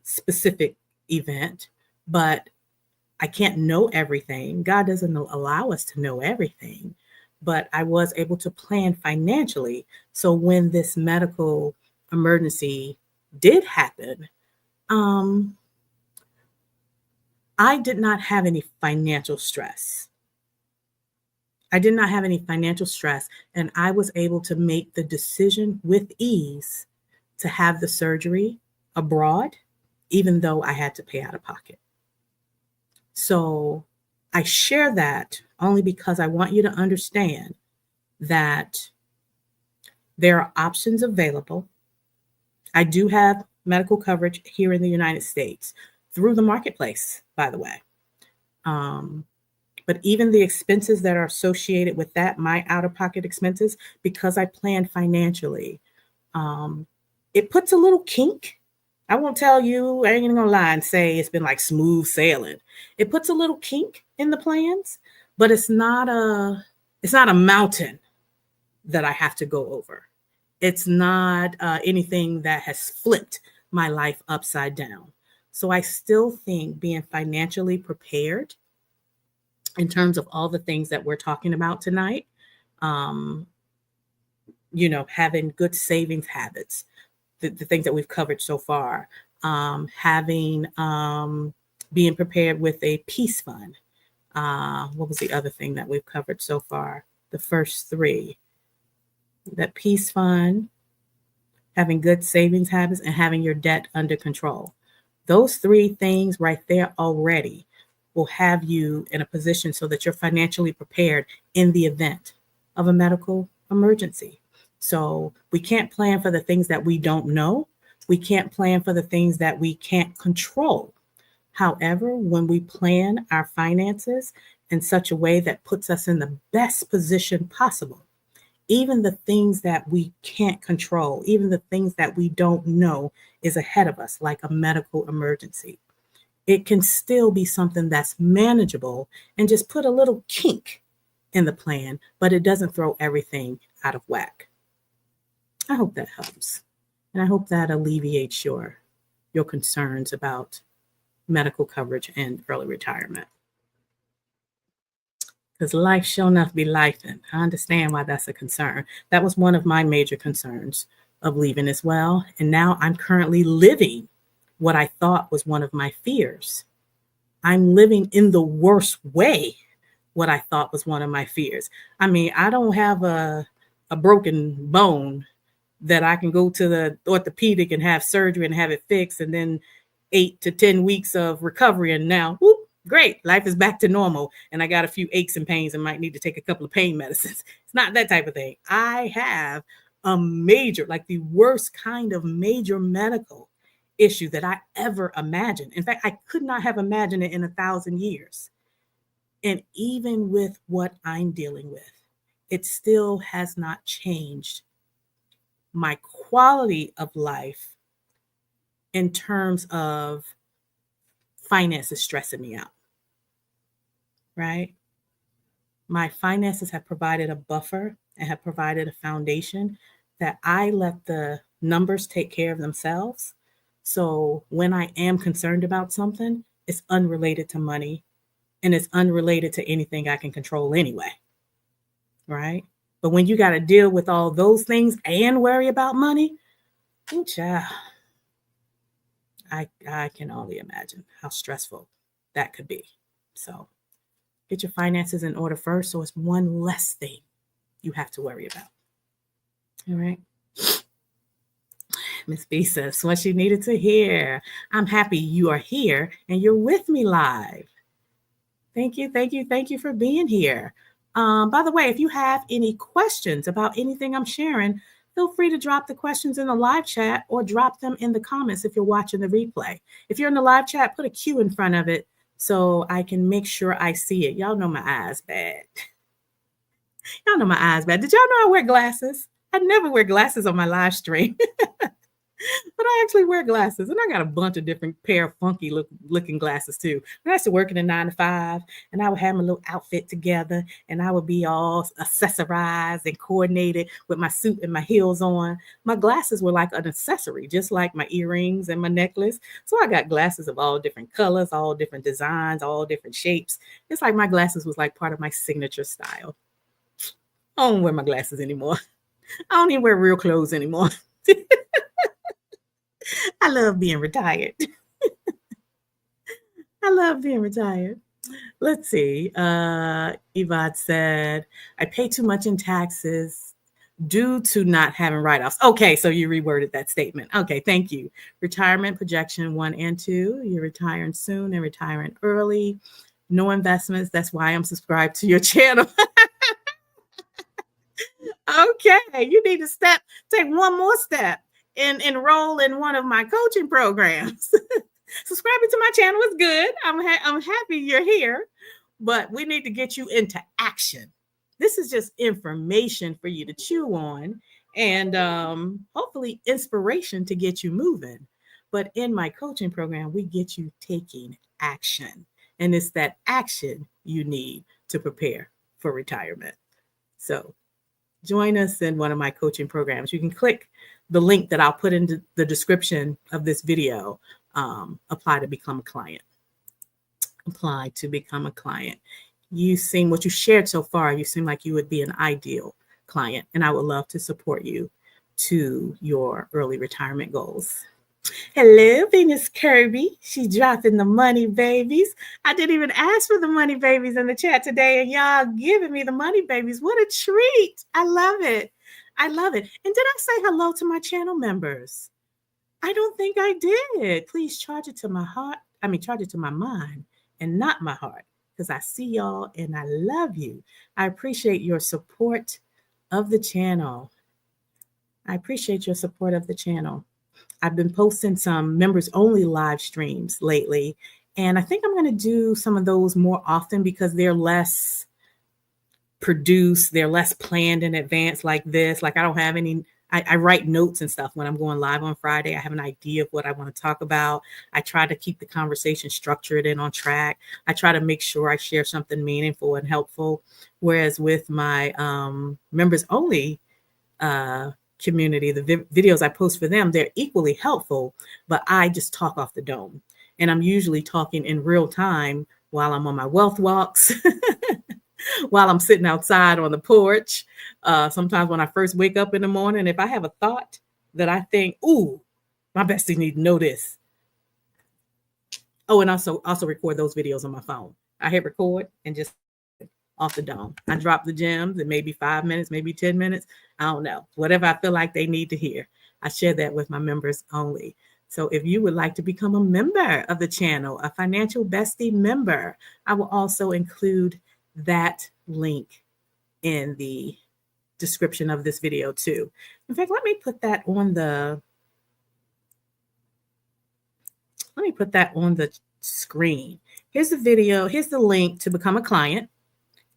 specific event, but I can't know everything. God doesn't allow us to know everything, but I was able to plan financially. So when this medical emergency did happen, I did not have any financial stress. I did not have any financial stress, and I was able to make the decision with ease to have the surgery abroad, even though I had to pay out of pocket. So I share that only because I want you to understand that there are options available. I do have medical coverage here in the United States through the marketplace, by the way. Um, but even the expenses that are associated with that, my out of pocket expenses, because I plan financially, um, it puts a little kink. I won't tell you, I ain't gonna lie and say it's been like smooth sailing. It puts a little kink in the plans, but it's not a mountain that I have to go over. It's not anything that has flipped my life upside down. So I still think being financially prepared in terms of all the things that we're talking about tonight, um, having good savings habits, the things that we've covered so far, having being prepared with a peace fund. What was the other thing that we've covered so far? The first three: that peace fund, having good savings habits, and having your debt under control. Those three things right there already will have you in a position so that you're financially prepared in the event of a medical emergency. So we can't plan for the things that we don't know. We can't plan for the things that we can't control. However, when we plan our finances in such a way that puts us in the best position possible, even the things that we can't control, even the things that we don't know is ahead of us, like a medical emergency, it can still be something that's manageable and just put a little kink in the plan, but it doesn't throw everything out of whack. I hope that helps. And I hope that alleviates your concerns about medical coverage and early retirement. Because life sure enough be life, and I understand why that's a concern. That was one of my major concerns of leaving as well. And now I'm currently living what I thought was one of my fears. I'm living in the worst way what I thought was one of my fears. I mean, I don't have a broken bone that I can go to the orthopedic and have surgery and have it fixed, and then 8 to 10 weeks of recovery, and now, whoop, great, life is back to normal. And I got a few aches and pains and might need to take a couple of pain medicines. It's not that type of thing. I have a major, like the worst kind of major medical issue that I ever imagined. In fact, I could not have imagined it in 1,000 years. And even with what I'm dealing with, it still has not changed my quality of life in terms of finances stressing me out, right? My finances have provided a buffer and have provided a foundation that I let the numbers take care of themselves. So when I am concerned about something, it's unrelated to money and it's unrelated to anything I can control anyway, right? But when you got to deal with all those things and worry about money, ooh, child, I can only imagine how stressful that could be. So get your finances in order first, so it's one less thing you have to worry about. All right. Miss B says, what you needed to hear. I'm happy you are here and you're with me live. Thank you, thank you, thank you for being here. By the way, if you have any questions about anything I'm sharing, feel free to drop the questions in the live chat or drop them in the comments if you're watching the replay. If you're in the live chat, put a Q in front of it so I can make sure I see it. Y'all know my eyes bad. Y'all know my eyes bad. Did y'all know I wear glasses? I never wear glasses on my live stream. But I actually wear glasses, and I got a bunch of different pair of funky looking glasses too. When I used to work in a 9 to 5, and I would have my little outfit together, and I would be all accessorized and coordinated with my suit and my heels on. My glasses were like an accessory, just like my earrings and my necklace. So I got glasses of all different colors, all different designs, all different shapes. It's like my glasses was like part of my signature style. I don't wear my glasses anymore. I don't even wear real clothes anymore. I love being retired. I love being retired. Let's see. Yvonne said, I pay too much in taxes due to not having write-offs. Okay, so you reworded that statement. Okay, thank you. Retirement projection 1 and 2. You're retiring soon and retiring early. No investments. That's why I'm subscribed to your channel. Okay, you need to take one more step and enroll in one of my coaching programs. Subscribing to my channel is good. I'm happy you're here, but we need to get you into action. This is just information for you to chew on and hopefully inspiration to get you moving. But in my coaching program, we get you taking action. And it's that action you need to prepare for retirement. So join us in one of my coaching programs. You can click the link that I'll put in the description of this video. Apply to become a client. Apply to become a client. You seem, what you shared so far, you seem like you would be an ideal client, and I would love to support you to your early retirement goals. Hello, Venus Kirby. She's dropping the money babies. I didn't even ask for the money babies in the chat today, and y'all giving me the money babies. What a treat. I love it. I love it. And did I say hello to my channel members? I don't think I did. Please charge it to my heart. Charge it to my mind and not my heart, because I see y'all and I love you. I appreciate your support of the channel. I appreciate your support of the channel. I've been posting some members only live streams lately, and I think I'm going to do some of those more often because they're less produced, they're less planned in advance like this. Like I don't have any, I write notes and stuff when I'm going live on Friday. I have an idea of what I want to talk about. I try to keep the conversation structured and on track. I try to make sure I share something meaningful and helpful. Whereas with my members only community, the videos I post for them, they're equally helpful, but I just talk off the dome. And I'm usually talking in real time while I'm on my wealth walks, while I'm sitting outside on the porch. Sometimes when I first wake up in the morning, if I have a thought that I think, ooh, my bestie need to know this. Oh, and also record those videos on my phone. I hit record and just off the dome. I drop the gems in maybe 5 minutes, maybe 10 minutes. I don't know. Whatever I feel like they need to hear. I share that with my members only. So if you would like to become a member of the channel, a financial bestie member, I will also include that link in the description of this video too. In fact, let me put that on the screen. Here's the video. Here's the link to become a client.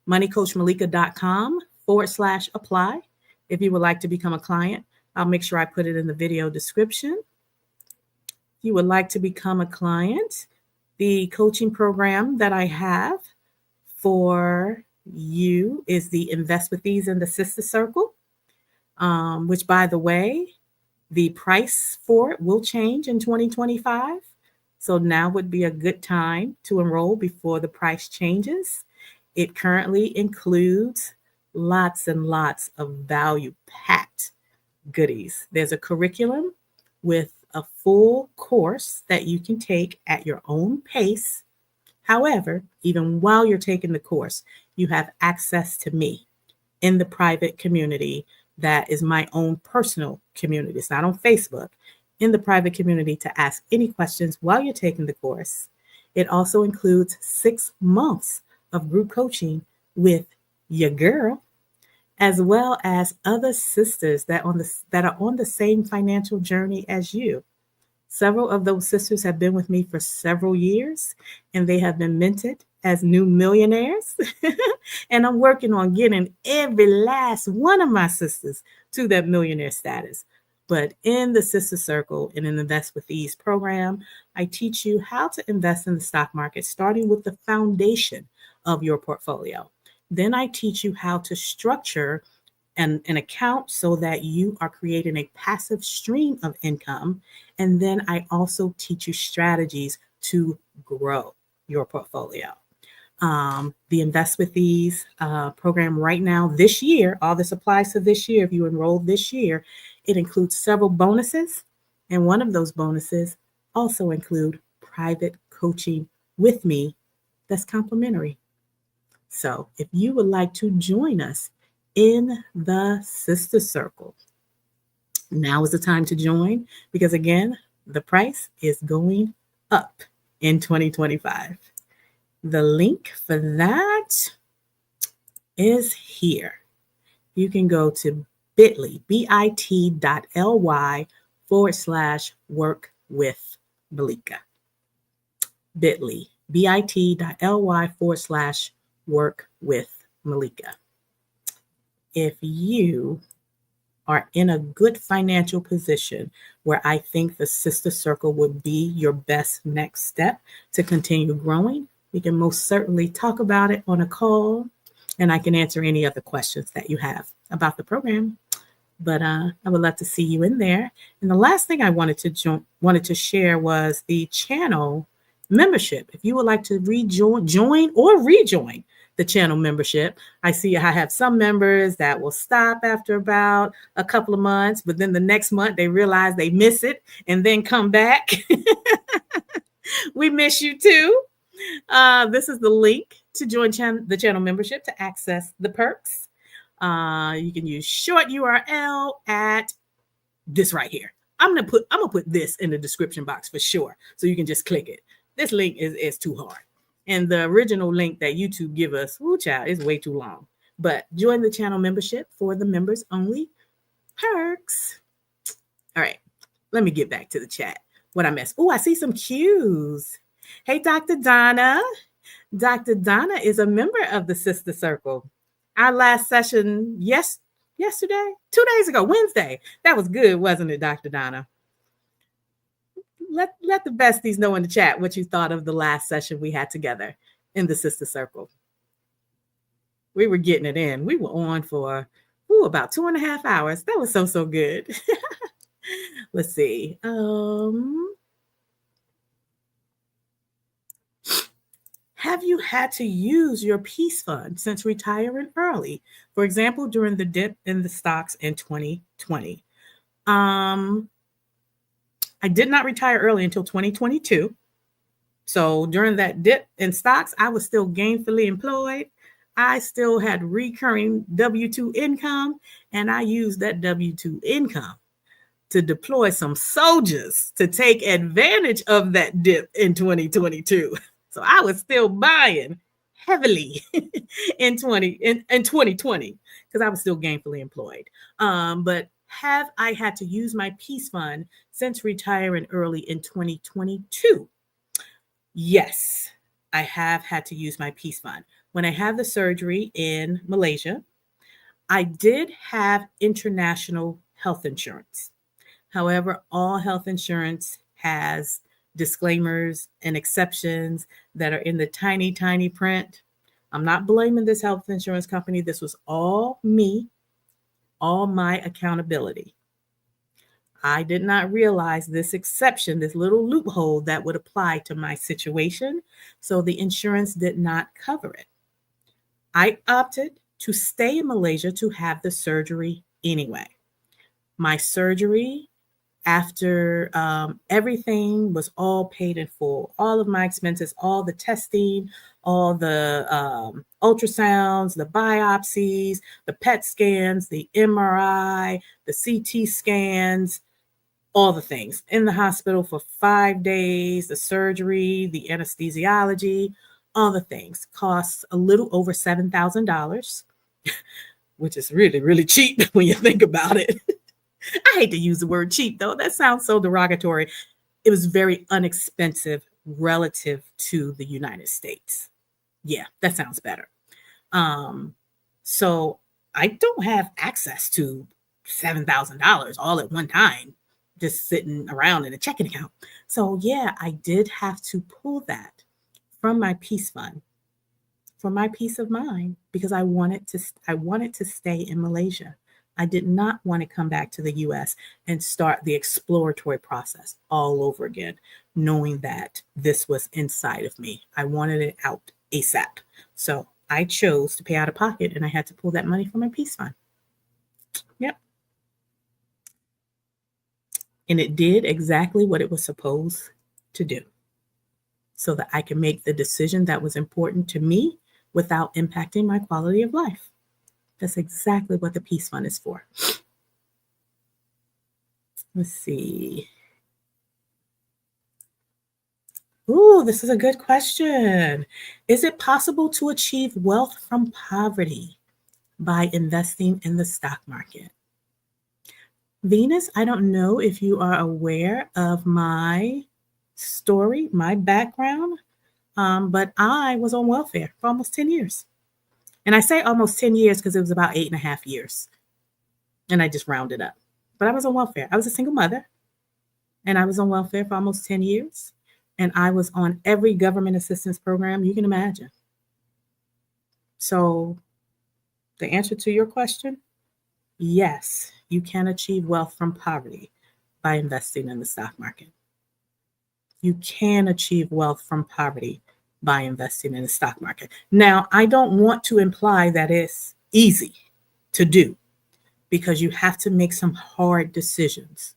moneycoachmalika.com/apply. If you would like to become a client, I'll make sure I put it in the video description. If you would like to become a client, the coaching program that I have for you is the Invest with Ease in the Sister Circle, which, by the way, the price for it will change in 2025. So now would be a good time to enroll before the price changes. It currently includes lots and lots of value-packed goodies. There's a curriculum with a full course that you can take at your own pace. However, even while you're taking the course, you have access to me in the private community that is my own personal community. It's not on Facebook. In the private community to ask any questions while you're taking the course. It also includes 6 months of group coaching with your girl, as well as other sisters that are on the same financial journey as you. Several of those sisters have been with me for several years, and they have been minted as new millionaires. And I'm working on getting every last one of my sisters to that millionaire status. But in the Sister Circle and in the Invest with Ease program, I teach you how to invest in the stock market, starting with the foundation of your portfolio. Then I teach you how to structure an account so that you are creating a passive stream of income. And then I also teach you strategies to grow your portfolio. The Invest with Ease program right now, this year, all this applies to this year. If you enroll this year, it includes several bonuses. And one of those bonuses also include private coaching with me that's complimentary. So if you would like to join us in the Sister Circle, now is the time to join because, again, the price is going up in 2025. The link for that is here. You can go to bit.ly, bit.ly/work with Malika. bit.ly, bit.ly/work with Malika. If you are in a good financial position where I think the Sister Circle would be your best next step to continue growing, we can most certainly talk about it on a call, and I can answer any other questions that you have about the program. But I would love to see you in there. And the last thing I wanted to share was the channel membership. If you would like to join or rejoin the channel membership, I see I have some members that will stop after about a couple of months, but then the next month they realize they miss it and then come back. We miss you too. This is the link to join the channel membership to access the perks. You can use short URL at this right here. I'm gonna put this in the description box for sure, so you can just click it. This link is too hard, and the original link that YouTube give us, woo child, is way too long. But join the channel membership for the members only perks. All right, let me get back to the chat. What I missed? Oh, I see some cues. Hey, Dr. Donna. Dr. Donna is a member of the Sister Circle. Our last session yesterday, 2 days ago, Wednesday. That was good, wasn't it, Dr. Donna? Let the besties know in the chat what you thought of the last session we had together in the Sister Circle. We were getting it in. We were on for about 2.5 hours. That was so good. Let's see. Have you had to use your peace fund since retiring early? For example, during the dip in the stocks in 2020. I did not retire early until 2022. So during that dip in stocks, I was still gainfully employed. I still had recurring W-2 income, and I used that W-2 income to deploy some soldiers to take advantage of that dip in 2022. So I was still buying heavily in 2020 because I was still gainfully employed. But have I had to use my peace fund since retiring early in 2022? Yes, I have had to use my peace fund. When I had the surgery in Malaysia, I did have international health insurance. However, all health insurance has disclaimers and exceptions that are in the tiny, tiny print. I'm not blaming this health insurance company. This was all me, all my accountability. I did not realize this exception, this little loophole that would apply to my situation. So the insurance did not cover it. I opted to stay in Malaysia to have the surgery anyway. My surgery, after everything was all paid in full, all of my expenses, all the testing, all the ultrasounds, the biopsies, the PET scans, the MRI, the CT scans, all the things in the hospital for 5 days, the surgery, the anesthesiology, all the things costs a little over $7,000, which is really, really cheap when you think about it. I hate to use the word cheap, though. That sounds so derogatory. It was very inexpensive relative to the United States. Yeah, that sounds better. So I don't have access to $7,000 all at one time, just sitting around in a checking account. So yeah, I did have to pull that from my peace fund, for my peace of mind, because I wanted to stay in Malaysia. I did not want to come back to the US and start the exploratory process all over again, knowing that this was inside of me. I wanted it out ASAP. So I chose to pay out of pocket, and I had to pull that money from my peace fund. Yep. And it did exactly what it was supposed to do. so that I can make the decision that was important to me without impacting my quality of life. That's exactly what the Peace Fund is for. Let's see. Ooh, this is a good question. Is it possible to achieve wealth from poverty by investing in the stock market? Venus, I don't know if you are aware of my story, my background, but I was on welfare for almost 10 years. And I say almost 10 years because it was about 8.5 years. And I just rounded up. But I was on welfare. I was a single mother, and I was on welfare for almost 10 years. And I was on every government assistance program you can imagine. So, the answer to your question, yes, you can achieve wealth from poverty by investing in the stock market. You can achieve wealth from poverty by investing in the stock market. Now, I don't want to imply that it's easy to do because you have to make some hard decisions.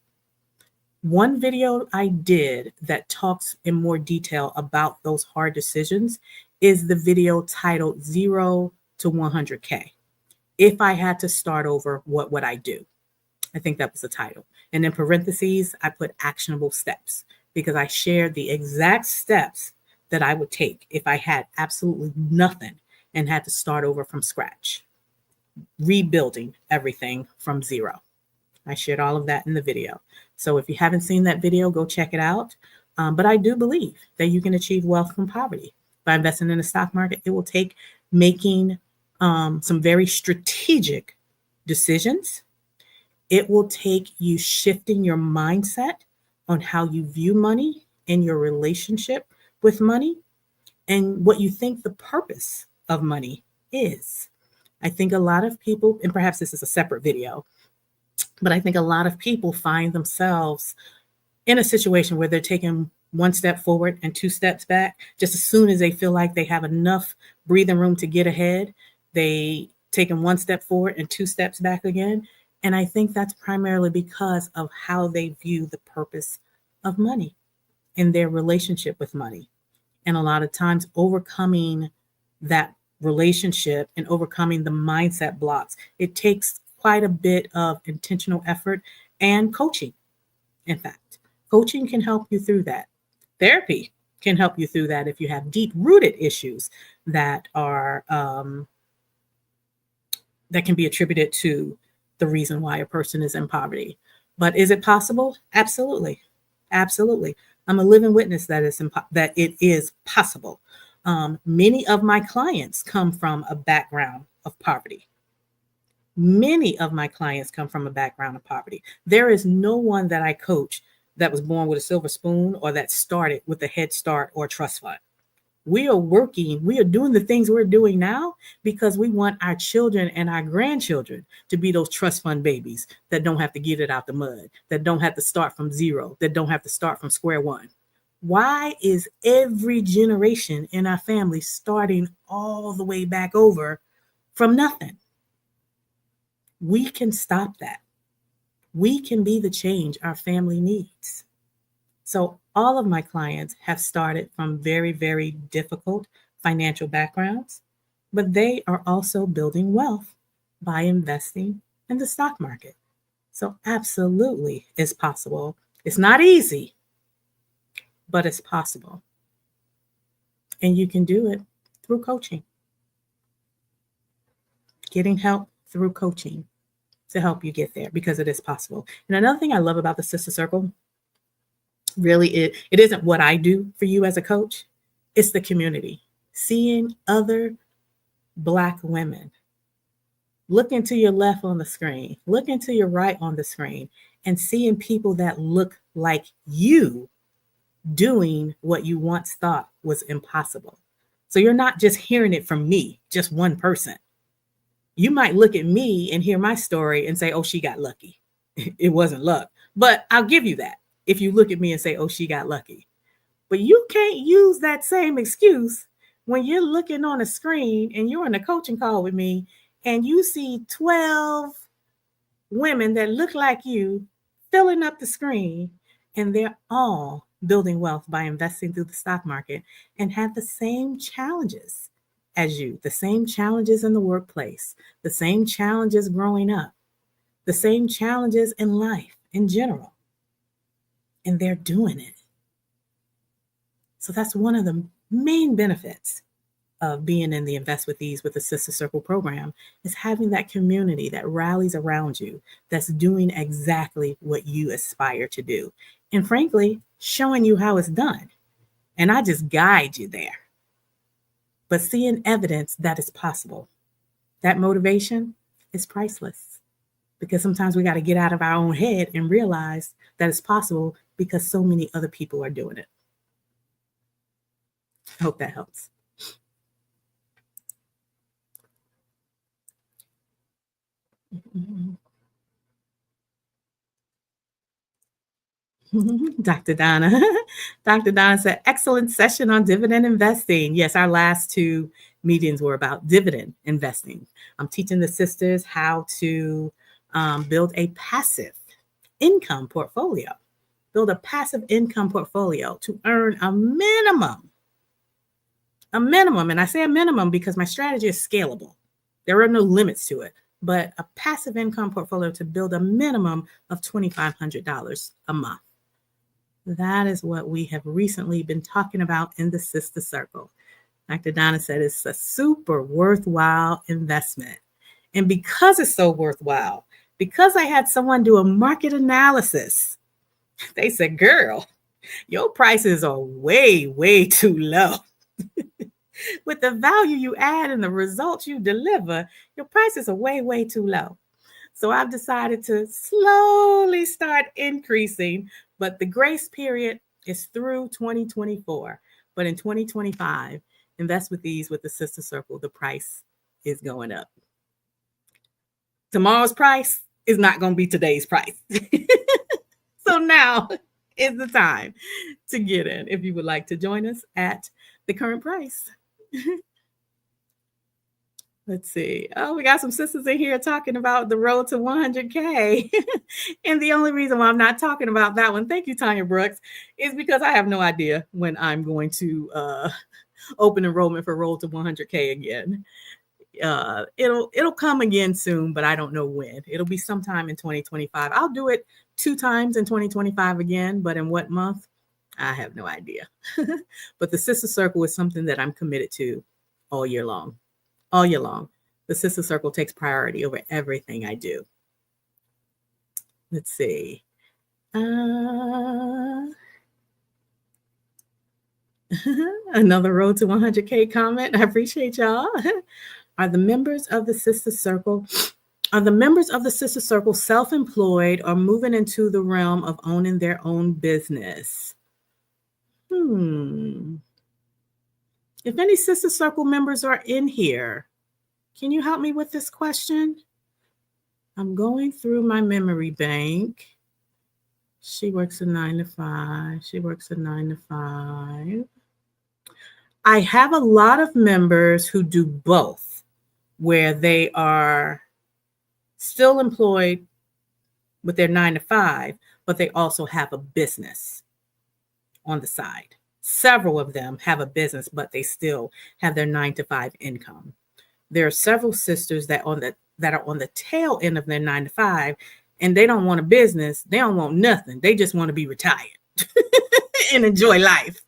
One video I did that talks in more detail about those hard decisions is the video titled 0 to 100K. If I had to start over, what would I do? I think that was the title. And in parentheses, I put actionable steps because I shared the exact steps that I would take if I had absolutely nothing and had to start over from scratch, rebuilding everything from zero. I shared all of that in the video. So if you haven't seen that video, go check it out. But I do believe that you can achieve wealth from poverty by investing in the stock market. It will take making some very strategic decisions. It will take you shifting your mindset on how you view money and your relationship with money and what you think the purpose of money is. I think a lot of people, and perhaps this is a separate video, but I think a lot of people find themselves in a situation where they're taking one step forward and two steps back. Just as soon as they feel like they have enough breathing room to get ahead, they taking one step forward and two steps back again. And I think that's primarily because of how they view the purpose of money and their relationship with money. And a lot of times overcoming that relationship and overcoming the mindset blocks, it takes quite a bit of intentional effort and coaching. In fact, coaching can help you through that. Therapy can help you through that if you have deep rooted issues that are that can be attributed to the reason why a person is in poverty. But is it possible? Absolutely, absolutely. I'm a living witness that that it is possible. Many of my clients come from a background of poverty. Many of my clients come from a background of poverty. There is no one that I coach that was born with a silver spoon or that started with a head start or trust fund. We are doing the things we're doing now because we want our children and our grandchildren to be those trust fund babies that don't have to get it out the mud, that don't have to start from zero, that don't have to start from square one. Why is every generation in our family starting all the way back over from nothing? We can stop that. We can be the change our family needs. So all of my clients have started from very, very difficult financial backgrounds, but they are also building wealth by investing in the stock market. So absolutely it's possible. It's not easy, but it's possible. And you can do it through coaching, getting help through coaching to help you get there because it is possible. And another thing I love about the Sister Circle, really, it isn't what I do for you as a coach, it's the community. Seeing other Black women. Look into your left on the screen, look into your right on the screen, and seeing people that look like you doing what you once thought was impossible. So you're not just hearing it from me, just one person. You might look at me and hear my story and say, oh, she got lucky. It wasn't luck. But I'll give you that if you look at me and say, oh, she got lucky. But you can't use that same excuse when you're looking on a screen and you're in a coaching call with me and you see 12 women that look like you filling up the screen and they're all building wealth by investing through the stock market and had the same challenges as you, the same challenges in the workplace, the same challenges growing up, the same challenges in life in general. And they're doing it. So that's one of the main benefits of being in the Invest with Ease with the Sister Circle program, is having that community that rallies around you, that's doing exactly what you aspire to do. And frankly, showing you how it's done. And I just guide you there. But seeing evidence that it's possible, that motivation is priceless. Because sometimes we got to get out of our own head and realize that it's possible because so many other people are doing it. I hope that helps. Dr. Donna. Dr. Donna said, excellent session on dividend investing. Yes, our last two meetings were about dividend investing. I'm teaching the sisters how to build a passive income portfolio. Build a passive income portfolio to earn a minimum. And I say a minimum because my strategy is scalable. There are no limits to it, but a passive income portfolio to build a minimum of $2,500 a month. That is what we have recently been talking about in the Sister Circle. Dr. Donna said it's a super worthwhile investment. And because it's so worthwhile, because I had someone do a market analysis, they said, girl, your prices are way, way too low. With the value you add and the results you deliver, your prices are way, way too low. So I've decided to slowly start increasing, but the grace period is through 2024. But in 2025, Invest with Ease with the Sister Circle, the price is going up. Tomorrow's price is not going to be today's price. So now is the time to get in if you would like to join us at the current price. Let's see. Oh, we got some sisters in here talking about the road to 100K. And the only reason why I'm not talking about that one, thank you, Tanya Brooks, is because I have no idea when I'm going to open enrollment for Road to 100K again. It'll come again soon, but I don't know when. It'll be sometime in 2025. I'll do it 2 times in 2025 again, but in what month? I have no idea. But the Sister Circle is something that I'm committed to all year long. All year long. The Sister Circle takes priority over everything I do. Let's see. Another Road to 100K comment. I appreciate y'all. Are the members of the Sister Circle self-employed or moving into the realm of owning their own business? If any Sister Circle members are in here, can you help me with this question? I'm going through my memory bank. She works a 9 to 5. She works a 9 to 5. I have a lot of members who do both, where they are still employed with their 9 to 5, but they also have a business on the side. Several of them have a business, but they still have their 9 to 5 income. There are several sisters that are on the tail end of their 9 to 5, and they don't want a business. They don't want nothing. They just want to be retired and enjoy life.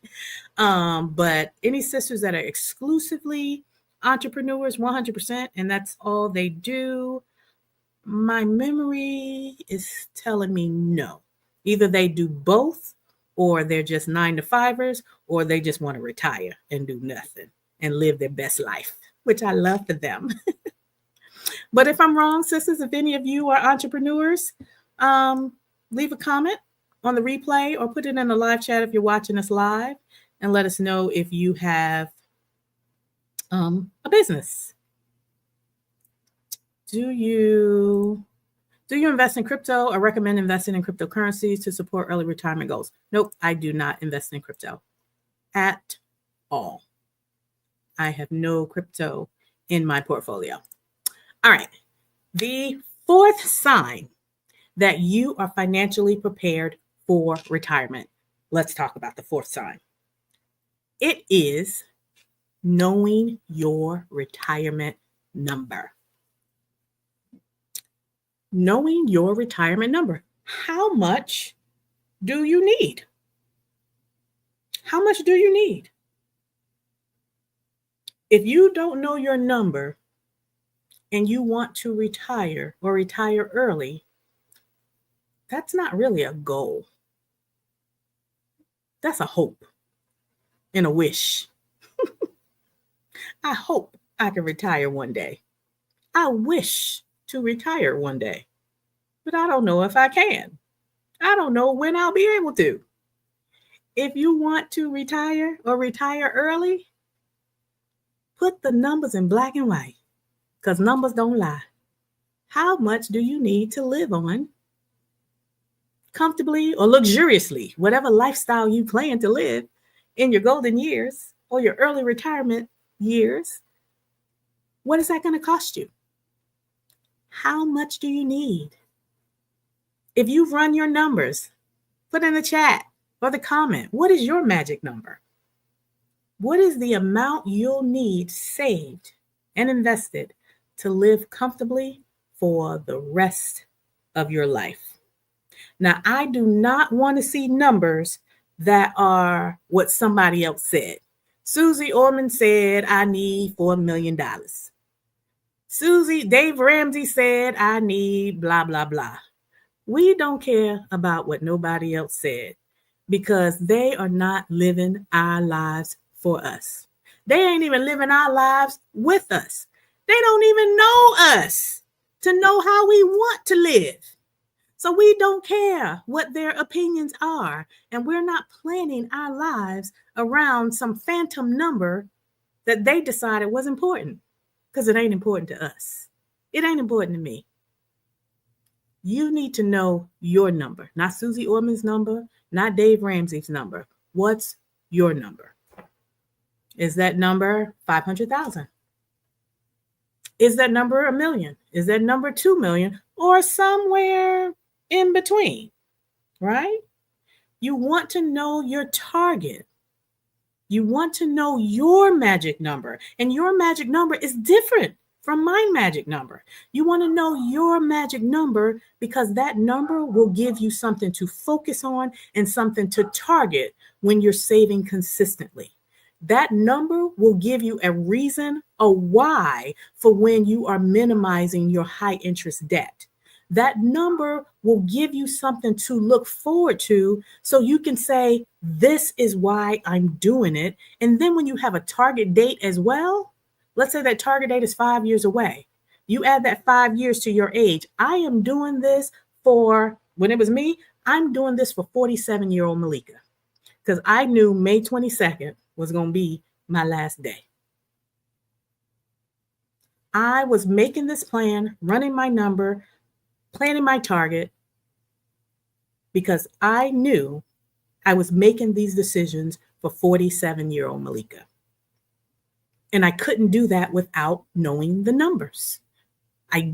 But any sisters that are exclusively entrepreneurs, 100%, and that's all they do, my memory is telling me no. Either they do both, or they're just 9 to 5ers, or they just want to retire and do nothing and live their best life, which I love for them. But if I'm wrong, sisters, if any of you are entrepreneurs, leave a comment on the replay or put it in the live chat if you're watching us live, and let us know if you have a business. Do you invest in crypto or recommend investing in cryptocurrencies to support early retirement goals? Nope, I do not invest in crypto at all. I have no crypto in my portfolio. All right. The fourth sign that you are financially prepared for retirement. Let's talk about the fourth sign. It is knowing your retirement number. Knowing your retirement number. How much do you need? How much do you need? If you don't know your number and you want to retire or retire early, that's not really a goal. That's a hope and a wish. I hope I can retire one day. I wish to retire one day, but I don't know if I can. I don't know when I'll be able to. If you want to retire or retire early, put the numbers in black and white, because numbers don't lie. How much do you need to live on comfortably or luxuriously, whatever lifestyle you plan to live in your golden years or your early retirement years? What is that going to cost you? How much do you need? If you've run your numbers, put in the chat or the comment, what is your magic number? What is the amount you'll need saved and invested to live comfortably for the rest of your life? Now, I do not want to see numbers that are what somebody else said. Susie Orman said, I need $4 million. Dave Ramsey said, I need blah, blah, blah. We don't care about what nobody else said because they are not living our lives for us. They ain't even living our lives with us. They don't even know us to know how we want to live. So we don't care what their opinions are, and we're not planning our lives around some phantom number that they decided was important, because it ain't important to us. It ain't important to me. You need to know your number, not Susie Orman's number, not Dave Ramsey's number. What's your number? Is that number 500,000? Is that number 1 million? Is that number 2 million? Or somewhere in between, right? You want to know your target. You want to know your magic number, and your magic number is different from my magic number. You want to know your magic number because that number will give you something to focus on and something to target when you're saving consistently. That number will give you a reason, a why for when you are minimizing your high interest debt. That number will give you something to look forward to so you can say, this is why I'm doing it. And then when you have a target date as well, let's say that target date is 5 years away. You add that 5 years to your age. I am doing this for, when it was me, I'm doing this for 47-year-old Malika, because I knew May 22nd was going to be my last day. I was making this plan, running my number, planning my target, because I knew I was making these decisions for 47-year-old Malika. And I couldn't do that without knowing the numbers. I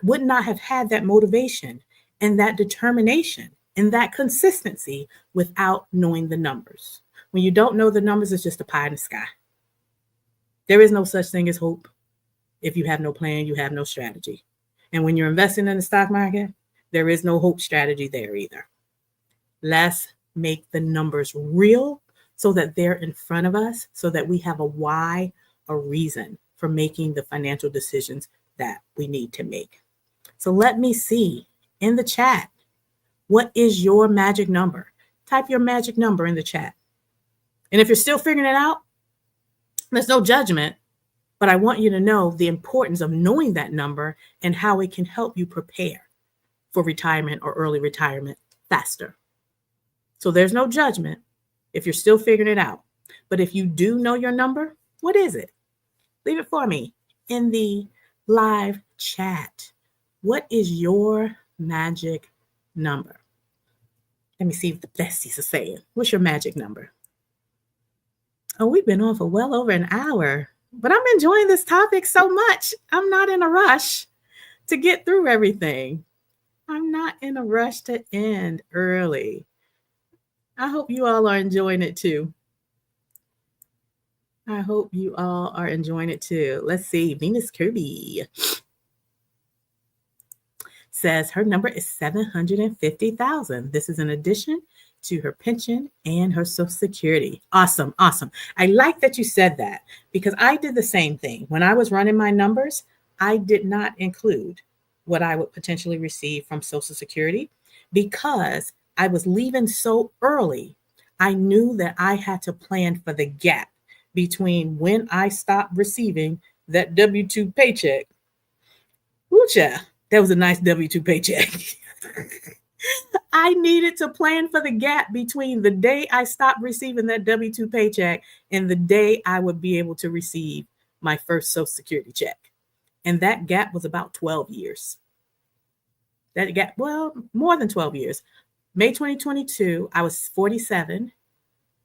would not have had that motivation and that determination and that consistency without knowing the numbers. When you don't know the numbers, it's just a pie in the sky. There is no such thing as hope. If you have no plan, you have no strategy. And when you're investing in the stock market, there is no hope strategy there either. Let's make the numbers real so that they're in front of us, so that we have a why, a reason for making the financial decisions that we need to make. So let me see in the chat, what is your magic number? Type your magic number in the chat. And if you're still figuring it out, there's no judgment, but I want you to know the importance of knowing that number and how it can help you prepare for retirement or early retirement faster. So there's no judgment if you're still figuring it out. But if you do know your number, what is it? Leave it for me in the live chat. What is your magic number? Let me see what the besties are saying. What's your magic number? Oh, we've been on for well over an hour, but I'm enjoying this topic so much. I'm not in a rush to get through everything. I'm not in a rush to end early. I hope you all are enjoying it too. I hope you all are enjoying it too. Let's see. Venus Kirby says her number is 750,000. This is in addition to her pension and her social security. Awesome, awesome. I like that you said that because I did the same thing. When I was running my numbers, I did not include what I would potentially receive from social security because I was leaving so early. I knew that I had to plan for the gap between when I stopped receiving that W-2 paycheck. Woocha, that was a nice W-2 paycheck. I needed to plan for the gap between the day I stopped receiving that W-2 paycheck and the day I would be able to receive my first Social Security check. And that gap was about 12 years. That gap, well, more than 12 years. May 2022, I was 47,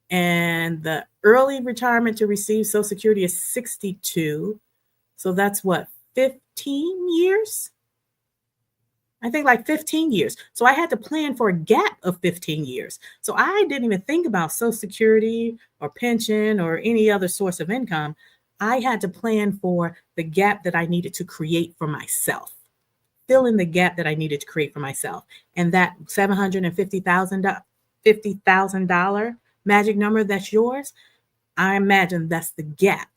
and the early retirement to receive Social Security is 62. So that's what, 15 years? I think like 15 years. So I had to plan for a gap of 15 years. So I didn't even think about Social Security or pension or any other source of income. I had to plan for the gap that I needed to create for myself, fill in the gap that I needed to create for myself. And that $750,000 magic number that's yours, I imagine that's the gap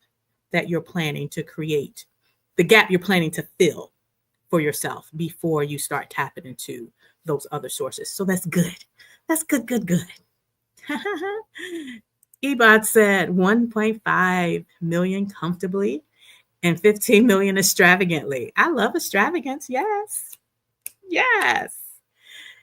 that you're planning to create, the gap you're planning to fill for yourself before you start tapping into those other sources. So that's good. That's good, good, good. Ebot said 1.5 million comfortably and 15 million extravagantly. I love extravagance. Yes. Yes.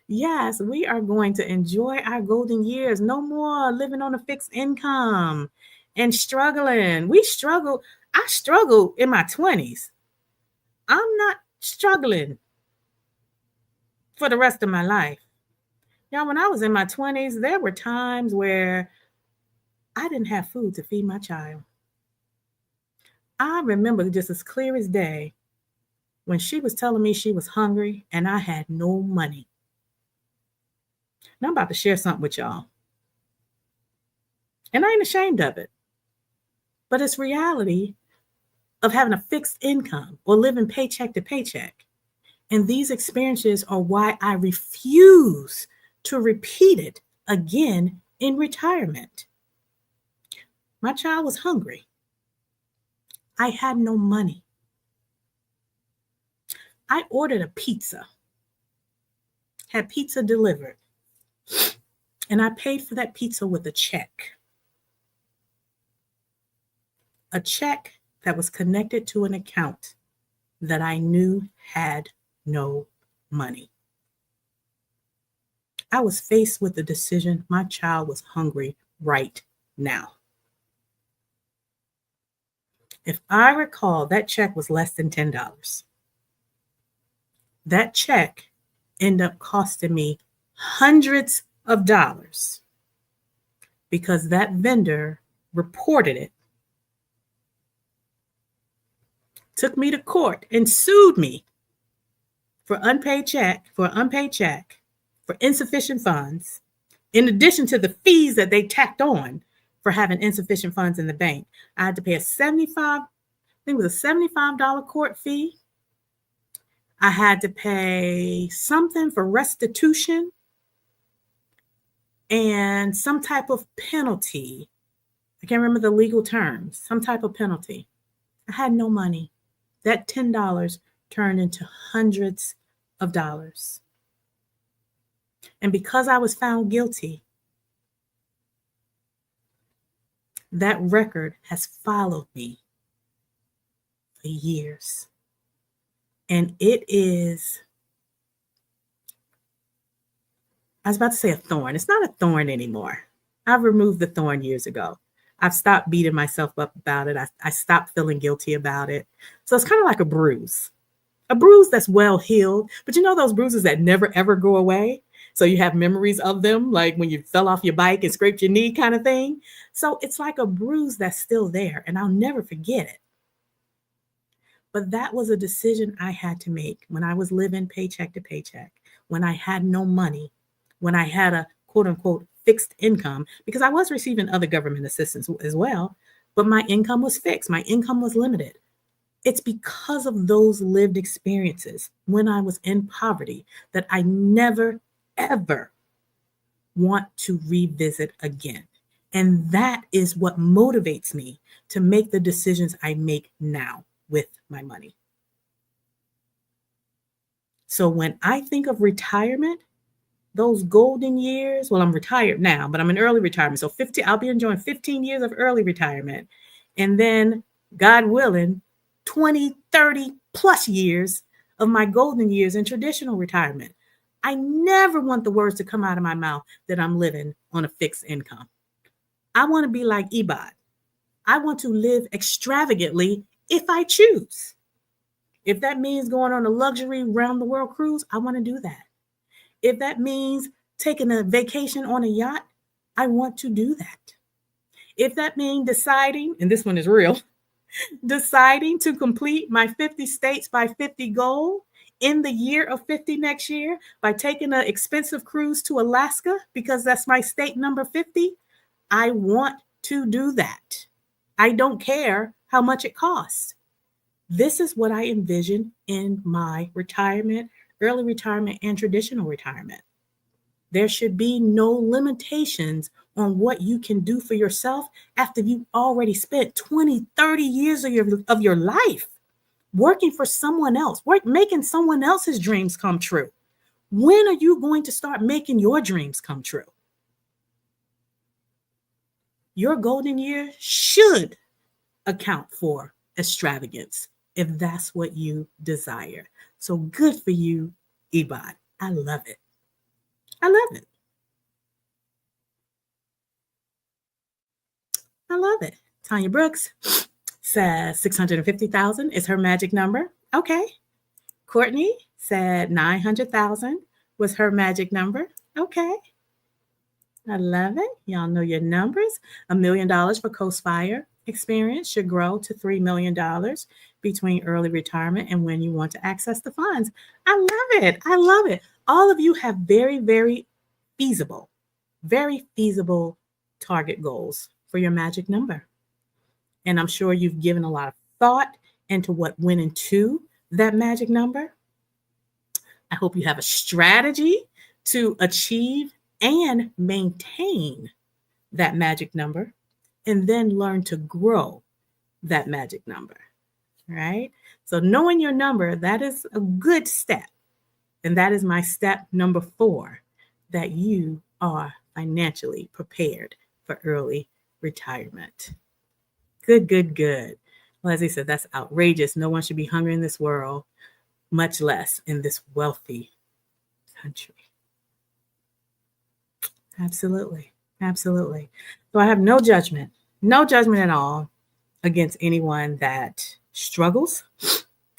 Yes, we are going to enjoy our golden years. No more living on a fixed income and struggling. We struggle. I struggled in my 20s. I'm not struggling for the rest of my life. Y'all, when I was in my 20s, there were times where I didn't have food to feed my child. I remember just as clear as day when she was telling me she was hungry and I had no money. Now I'm about to share something with y'all. And I ain't ashamed of it. But it's reality of having a fixed income or living paycheck to paycheck. And these experiences are why I refuse to repeat it again in retirement. My child was hungry. I had no money. I ordered a pizza, had pizza delivered, and I paid for that pizza with a check. A check that was connected to an account that I knew had no money. I was faced with the decision my child was hungry right now. If I recall, that check was less than $10. That check ended up costing me hundreds of dollars because that vendor reported it, took me to court and sued me for unpaid check, for insufficient funds, in addition to the fees that they tacked on for having insufficient funds in the bank. I had to pay a $75 court fee. I had to pay something for restitution and some type of penalty. I can't remember the legal terms, some type of penalty. I had no money. That $10 turned into hundreds of dollars. And because I was found guilty, that record has followed me for years. And it is, I was about to say a thorn. It's not a thorn anymore. I've removed the thorn years ago. I've stopped beating myself up about it. I stopped feeling guilty about it. So it's kind of like a bruise that's well healed. But you know those bruises that never, ever go away? So you have memories of them, like when you fell off your bike and scraped your knee kind of thing. So it's like a bruise that's still there, and I'll never forget it. But that was a decision I had to make when I was living paycheck to paycheck, when I had no money, when I had a quote unquote fixed income because I was receiving other government assistance as well, but my income was fixed. My income was limited. It's because of those lived experiences when I was in poverty that I never, ever want to revisit again. And that is what motivates me to make the decisions I make now with my money. So when I think of retirement, those golden years, well, I'm retired now, but I'm in early retirement. So I'll be enjoying 15 years of early retirement. And then, God willing, 20, 30 plus years of my golden years in traditional retirement. I never want the words to come out of my mouth that I'm living on a fixed income. I want to be like Ebot. I want to live extravagantly if I choose. If that means going on a luxury round the world cruise, I want to do that. If that means taking a vacation on a yacht, I want to do that. If that means deciding, and this one is real, deciding to complete my 50 states by 50 goal in the year of 50 next year by taking an expensive cruise to Alaska because that's my state number 50, I want to do that. I don't care how much it costs. This is what I envision in my retirement, early retirement, and traditional retirement. There should be no limitations on what you can do for yourself after you've already spent 20, 30 years of your life working for someone else, making someone else's dreams come true. When are you going to start making your dreams come true? Your golden year should account for extravagance if that's what you desire. So good for you, Ebot. I love it. I love it. I love it. Tanya Brooks says 650,000 is her magic number. Okay. Courtney said 900,000 was her magic number. Okay. I love it. Y'all know your numbers. $1 million for Coast Fire experience should grow to $3 million between early retirement and when you want to access the funds. I love it. I love it. All of you have very, very feasible target goals for your magic number. And I'm sure you've given a lot of thought into what went into that magic number. I hope you have a strategy to achieve and maintain that magic number, and then learn to grow that magic number, right? So knowing your number, that is a good step. And that is my step number 4, that you are financially prepared for early retirement. Good, good, good. Well, as I said, that's outrageous. No one should be hungry in this world, much less in this wealthy country. Absolutely. Absolutely. So I have no judgment at all against anyone that struggles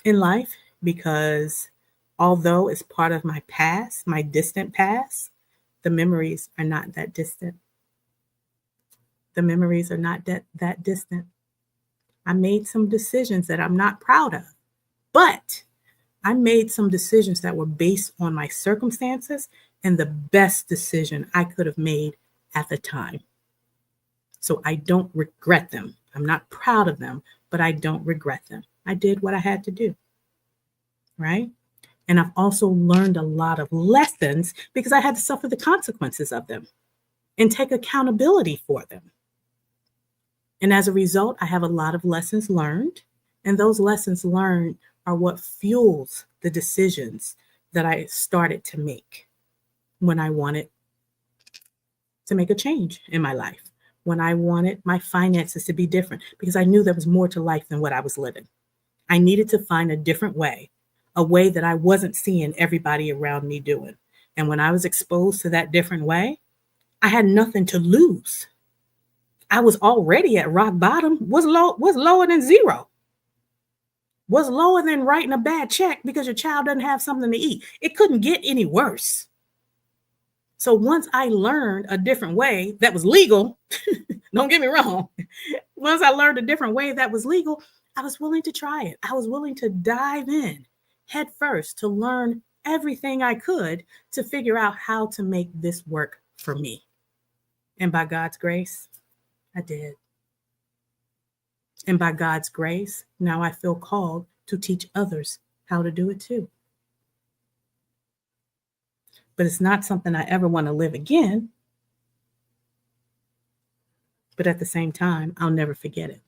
in life, because although it's part of my past, my distant past, the memories are not that distant. The memories are not that distant. I made some decisions that I'm not proud of, but I made some decisions that were based on my circumstances and the best decision I could have made at the time. So I don't regret them. I'm not proud of them, but I don't regret them. I did what I had to do, right? And I've also learned a lot of lessons because I had to suffer the consequences of them and take accountability for them. And as a result, I have a lot of lessons learned. And those lessons learned are what fuels the decisions that I started to make when I wanted to make a change in my life, when I wanted my finances to be different, because I knew there was more to life than what I was living. I needed to find a different way, a way that I wasn't seeing everybody around me doing. And when I was exposed to that different way, I had nothing to lose. I was already at rock bottom, was lower than zero, was lower than writing a bad check because your child doesn't have something to eat. It couldn't get any worse. So once I learned a different way that was legal, don't get me wrong, once I learned a different way that was legal, I was willing to try it. I was willing to dive in head first to learn everything I could to figure out how to make this work for me. And by God's grace, I did. And by God's grace, now I feel called to teach others how to do it too. But it's not something I ever want to live again. But at the same time, I'll never forget it.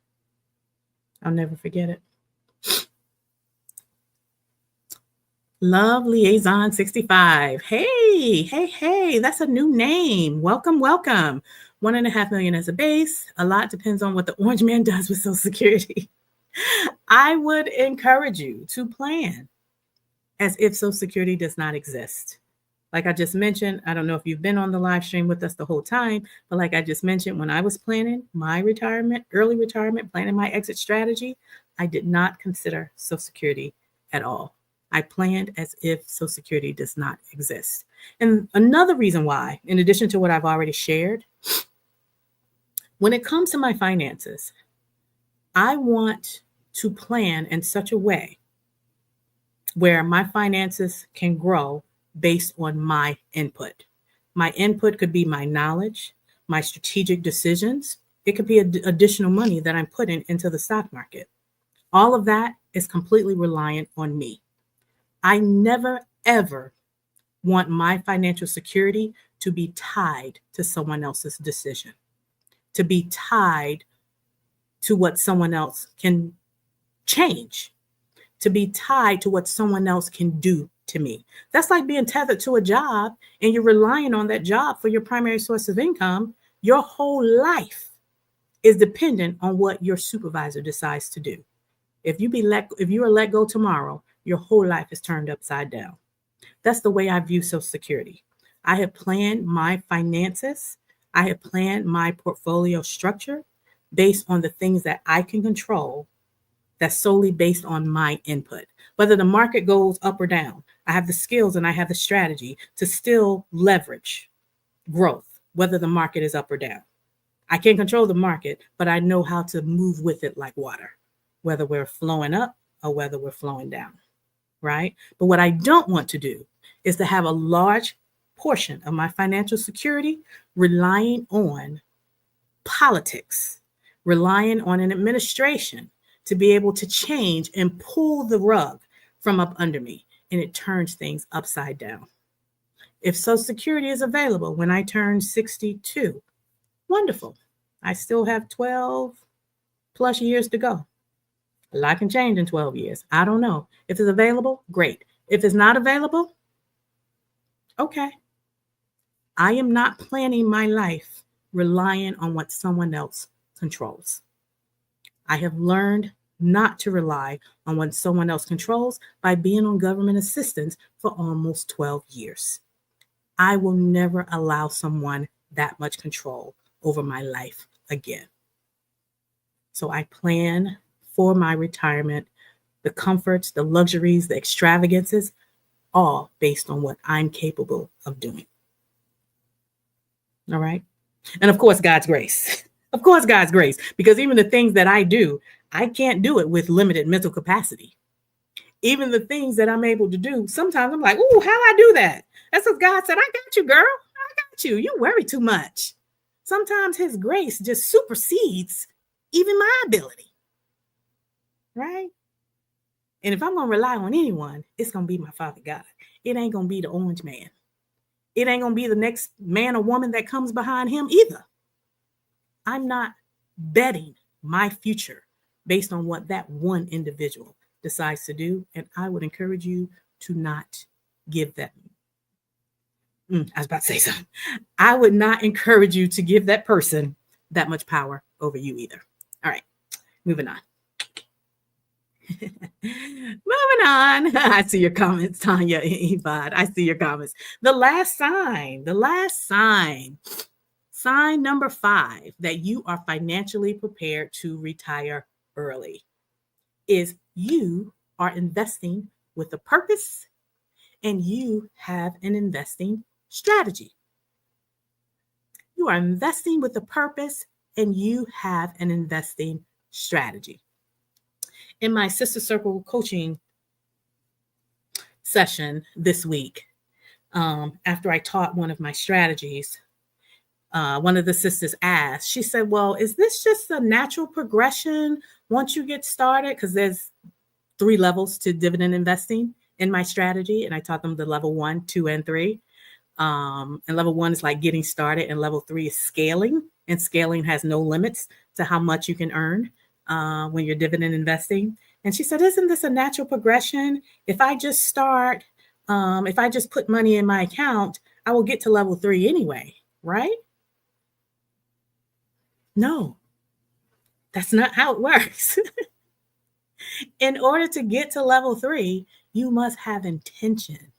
I'll never forget it. Love Liaison 65. Hey, that's a new name. Welcome. 1.5 million as a base. A lot depends on what the orange man does with Social Security. I would encourage you to plan as if Social Security does not exist. Like I just mentioned, I don't know if you've been on the live stream with us the whole time, but like I just mentioned, when I was planning my retirement, early retirement, planning my exit strategy, I did not consider Social Security at all. I planned as if Social Security does not exist. And another reason why, in addition to what I've already shared, when it comes to my finances, I want to plan in such a way where my finances can grow based on my input. My input could be my knowledge, my strategic decisions. It could be additional money that I'm putting into the stock market. All of that is completely reliant on me. I never, ever want my financial security to be tied to someone else's decision, to be tied to what someone else can change, to be tied to what someone else can do to me. That's like being tethered to a job and you're relying on that job for your primary source of income. Your whole life is dependent on what your supervisor decides to do. If you are let go tomorrow, your whole life is turned upside down. That's the way I view Social Security. I have planned my finances. I have planned my portfolio structure based on the things that I can control. That's solely based on my input. Whether the market goes up or down, I have the skills and I have the strategy to still leverage growth, whether the market is up or down. I can't control the market, but I know how to move with it like water, whether we're flowing up or whether we're flowing down, right? But what I don't want to do is to have a large portion of my financial security relying on politics, relying on an administration to be able to change and pull the rug from up under me, and it turns things upside down. If Social Security is available when I turn 62, wonderful. I still have 12 plus years to go. A lot can change in 12 years. I don't know. If it's available, great. If it's not available, okay. I am not planning my life relying on what someone else controls. I have learned not to rely on what someone else controls by being on government assistance for almost 12 years. I will never allow someone that much control over my life again. So I plan for my retirement, the comforts, the luxuries, the extravagances, all based on what I'm capable of doing. All right. And of course, God's grace. Of course, God's grace, because even the things that I do, I can't do it with limited mental capacity. Even the things that I'm able to do, sometimes I'm like, ooh, how I do that? That's what God said. I got you, girl. I got you. You worry too much. Sometimes his grace just supersedes even my ability. Right? And if I'm going to rely on anyone, it's going to be my Father God. It ain't going to be the orange man. It ain't going to be the next man or woman that comes behind him either. I'm not betting my future based on what that one individual decides to do. And I would encourage you to not give that. I was about to say something. I would not encourage you to give that person that much power over you either. All right, moving on. Moving on. I see your comments, Tanya, Ibad. I see your comments. The last sign. Sign number 5 that you are financially prepared to retire early is you are investing with a purpose and you have an investing strategy. You are investing with a purpose and you have an investing strategy. In my Sister Circle coaching session this week, after I taught one of my strategies, one of the sisters asked, she said, well, is this just a natural progression once you get started? Because there's 3 levels to dividend investing in my strategy. And I taught them the level 1, 2, and 3. And level 1 is like getting started, and level 3 is scaling. And scaling has no limits to how much you can earn when you're dividend investing. And she said, isn't this a natural progression? If I just start, if I just put money in my account, I will get to level 3 anyway, right? No, that's not how it works. In order to get to level 3, you must have intention.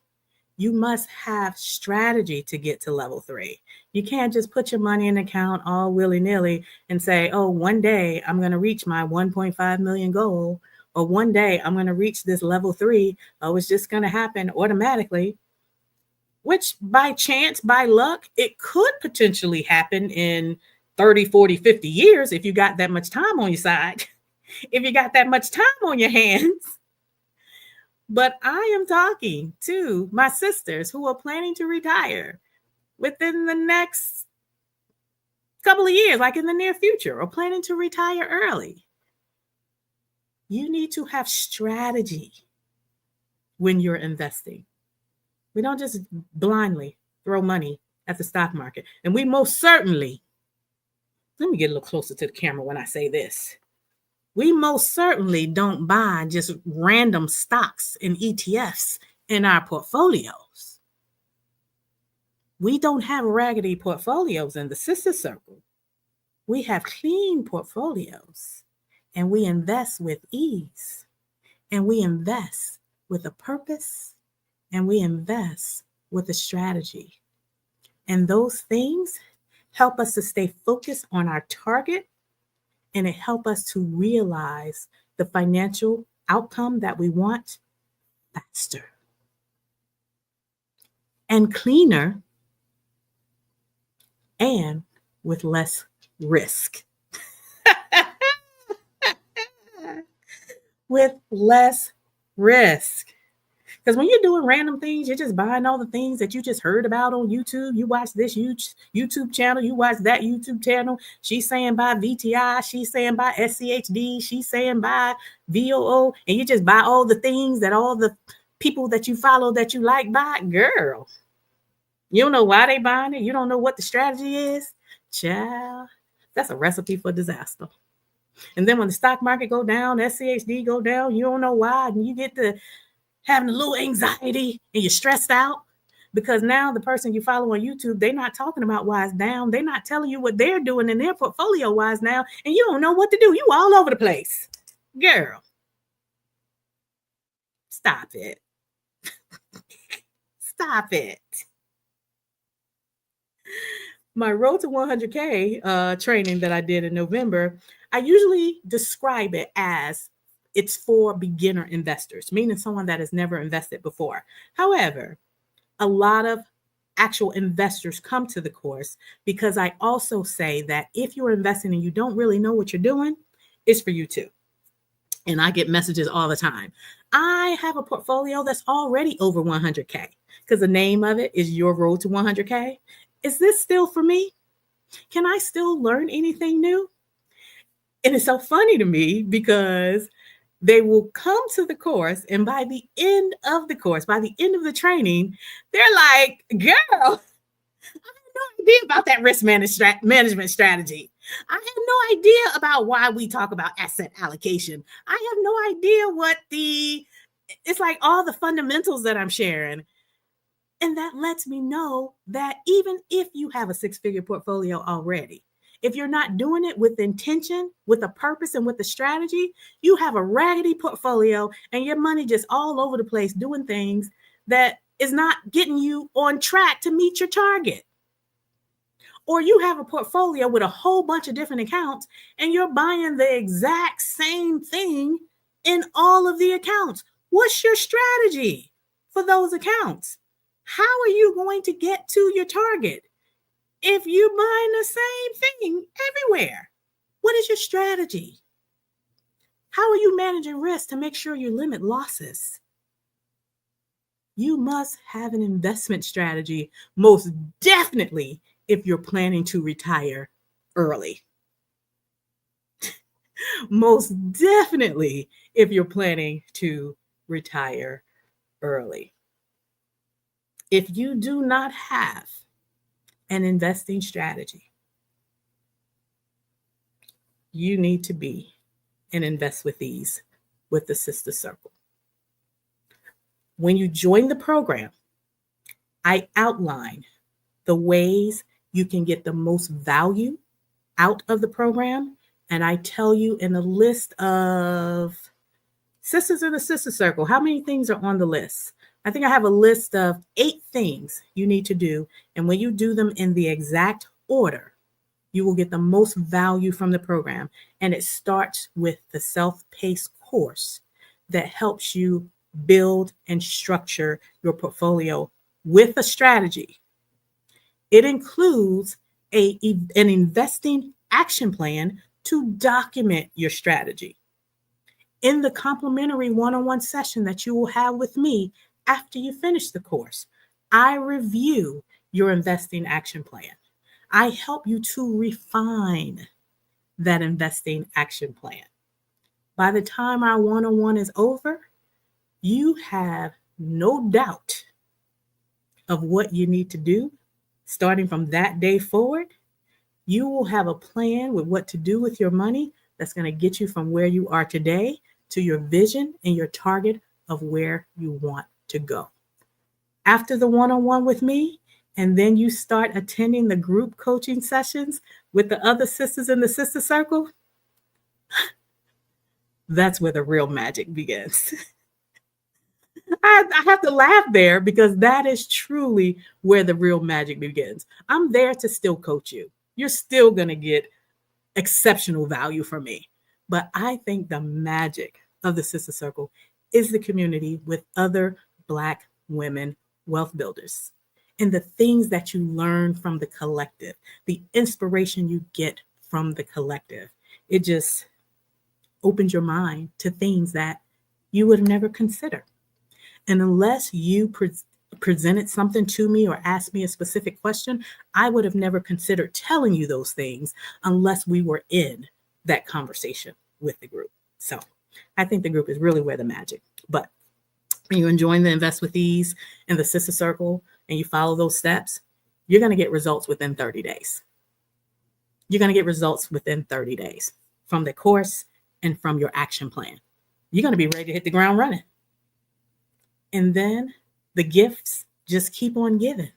You must have strategy to get to level 3. You can't just put your money in an account all willy-nilly and say, oh, one day I'm going to reach my 1.5 million goal, or one day I'm going to reach this level 3. Oh, it's just going to happen automatically, which by chance, by luck, it could potentially happen in 30, 40, 50 years if you got that much time on your side, if you got that much time on your hands. But I am talking to my sisters who are planning to retire within the next couple of years, like in the near future, or planning to retire early. You need to have strategy when you're investing. We don't just blindly throw money at the stock market. And we most certainly, let me get a little closer to the camera when I say this. We most certainly don't buy just random stocks and ETFs in our portfolios. We don't have raggedy portfolios in the sister circle. We have clean portfolios, and we invest with ease, and we invest with a purpose, and we invest with a strategy. And those things help us to stay focused on our target, and it helps us to realize the financial outcome that we want faster and cleaner and with less risk. With less risk. Because when you're doing random things, you're just buying all the things that you just heard about on YouTube. You watch this YouTube channel, you watch that YouTube channel. She's saying buy VTI, she's saying buy SCHD, she's saying buy VOO, and you just buy all the things that all the people that you follow that you like buy. Girl, you don't know why they buying it. You don't know what the strategy is. Child, that's a recipe for disaster. And then when the stock market go down, SCHD go down, you don't know why, and you get to having a little anxiety and you're stressed out because now the person you follow on YouTube, they're not talking about why it's down. They're not telling you what they're doing in their portfolio wise now, and you don't know what to do. You all over the place. Girl, stop it. Stop it. My Road to 100K training that I did in November, I usually describe it as it's for beginner investors, meaning someone that has never invested before. However, a lot of actual investors come to the course because I also say that if you're investing and you don't really know what you're doing, it's for you too. And I get messages all the time. I have a portfolio that's already over 100K because the name of it is Your Road to 100K. Is this still for me? Can I still learn anything new? And it's so funny to me because they will come to the course, and by the end of the course, by the end of the training, they're like, girl, I had no idea about that risk management strategy. I had no idea about why we talk about asset allocation. I have no idea it's like all the fundamentals that I'm sharing. And that lets me know that even if you have a 6-figure portfolio already, if you're not doing it with intention, with a purpose, and with a strategy, you have a raggedy portfolio and your money just all over the place doing things that is not getting you on track to meet your target. Or you have a portfolio with a whole bunch of different accounts and you're buying the exact same thing in all of the accounts. What's your strategy for those accounts? How are you going to get to your target if you're buying the same thing everywhere? What is your strategy? How are you managing risk to make sure you limit losses? You must have an investment strategy, most definitely, if you're planning to retire early. Most definitely if you're planning to retire early. If you do not have an investing strategy, you need to be and invest with these with the Sister Circle. When you join the program, I outline the ways you can get the most value out of the program. And I tell you in a list of Sisters in the Sister Circle, how many things are on the list? I think I have a list of 8 things you need to do. And when you do them in the exact order, you will get the most value from the program. And it starts with the self-paced course that helps you build and structure your portfolio with a strategy. It includes an investing action plan to document your strategy. In the complimentary one-on-one session that you will have with me after you finish the course, I review your investing action plan. I help you to refine that investing action plan. By the time our one-on-one is over, you have no doubt of what you need to do starting from that day forward. You will have a plan with what to do with your money that's going to get you from where you are today to your vision and your target of where you want to go. After the one-on-one with me, and then you start attending the group coaching sessions with the other sisters in the Sister Circle, that's where the real magic begins. I have to laugh there because that is truly where the real magic begins. I'm there to still coach you. You're still going to get exceptional value from me. But I think the magic of the Sister Circle is the community with other Black women wealth builders and the things that you learn from the collective, the inspiration you get from the collective. It just opens your mind to things that you would have never considered. And unless you presented something to me or asked me a specific question, I would have never considered telling you those things unless we were in that conversation with the group. So I think the group is really where the magic. But when you enjoy the Invest with Ease and the Sister Circle and you follow those steps, you're going to get results within 30 days. You're going to get results within 30 days from the course and from your action plan. You're going to be ready to hit the ground running. And then the gifts just keep on giving.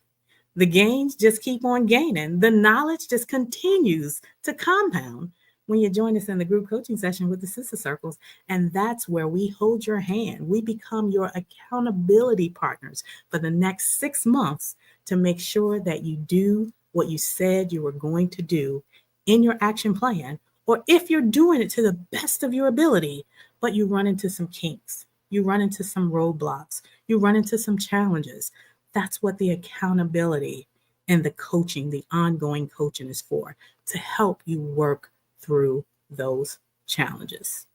The gains just keep on gaining. The knowledge just continues to compound when you join us in the group coaching session with the Sister Circles. And that's where we hold your hand. We become your accountability partners for the next 6 months to make sure that you do what you said you were going to do in your action plan, or if you're doing it to the best of your ability, but you run into some kinks, you run into some roadblocks, you run into some challenges. That's what the accountability and the coaching, the ongoing coaching is for, to help you work through those challenges.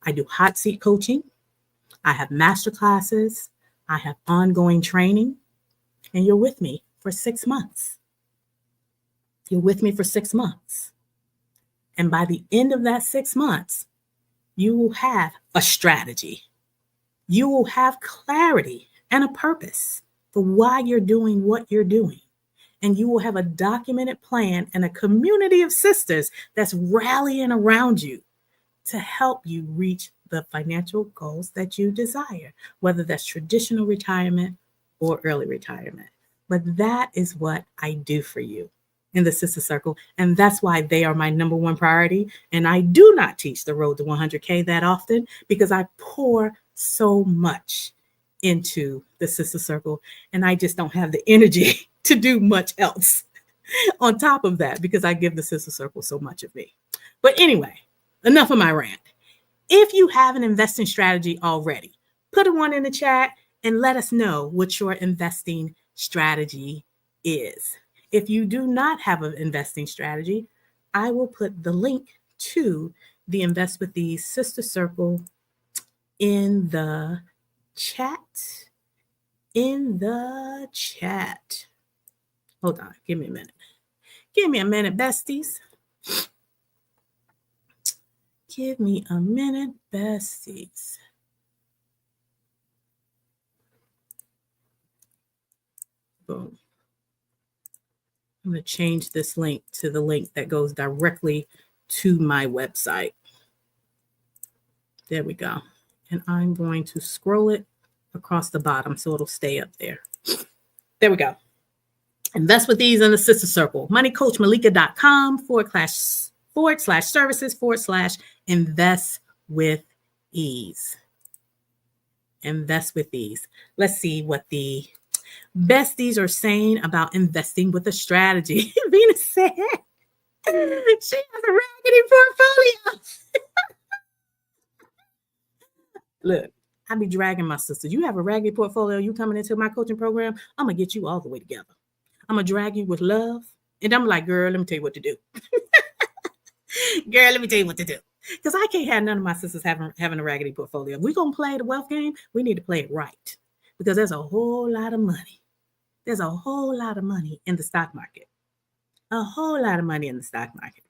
I do hot seat coaching. I have master classes. I have ongoing training. And you're with me for 6 months. You're with me for 6 months. And by the end of that 6 months, you will have a strategy. You will have clarity and a purpose for why you're doing what you're doing. And you will have a documented plan and a community of sisters that's rallying around you to help you reach the financial goals that you desire, whether that's traditional retirement or early retirement. But that is what I do for you in the Sister Circle. And that's why they are my number one priority. And I do not teach the road to 100K that often because I pour so much into the Sister Circle. And I just don't have the energy to do much else on top of that because I give the Sister Circle so much of me. But anyway, enough of my rant. If you have an investing strategy already, put a one in the chat and let us know what your investing strategy is. If you do not have an investing strategy, I will put the link to the Invest with the Sister Circle in the chat. Hold on, give me a minute. Give me a minute, besties. Give me a minute, besties. Boom. I'm going to change this link to the link that goes directly to my website. There we go. And I'm going to scroll it across the bottom so it'll stay up there. There we go. Invest with ease in the Sister Circle. moneycoachmalika.com/services/invest with ease. Invest with ease. Let's see what the besties are saying about investing with a strategy. Venus said she has a raggedy portfolio. Look, I be dragging my sisters. You have a raggedy portfolio. You coming into my coaching program, I'm going to get you all the way together. I'm going to drag you with love. And I'm like, girl, let me tell you what to do. Girl, let me tell you what to do. Because I can't have none of my sisters having a raggedy portfolio. If we're going to play the wealth game, we need to play it right. Because there's a whole lot of money. There's a whole lot of money in the stock market. A whole lot of money in the stock market.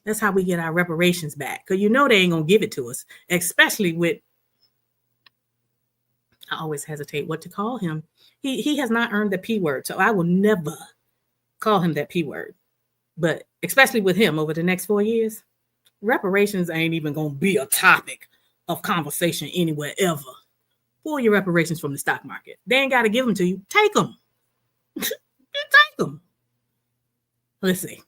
That's how we get our reparations back. Because you know they ain't going to give it to us. Especially with, I always hesitate what to call him. He has not earned the P word. So I will never call him that P word. But especially with him over the next 4 years, reparations ain't even going to be a topic of conversation anywhere ever. Pull your reparations from the stock market. They ain't got to give them to you. Take them. Take them. Let's see.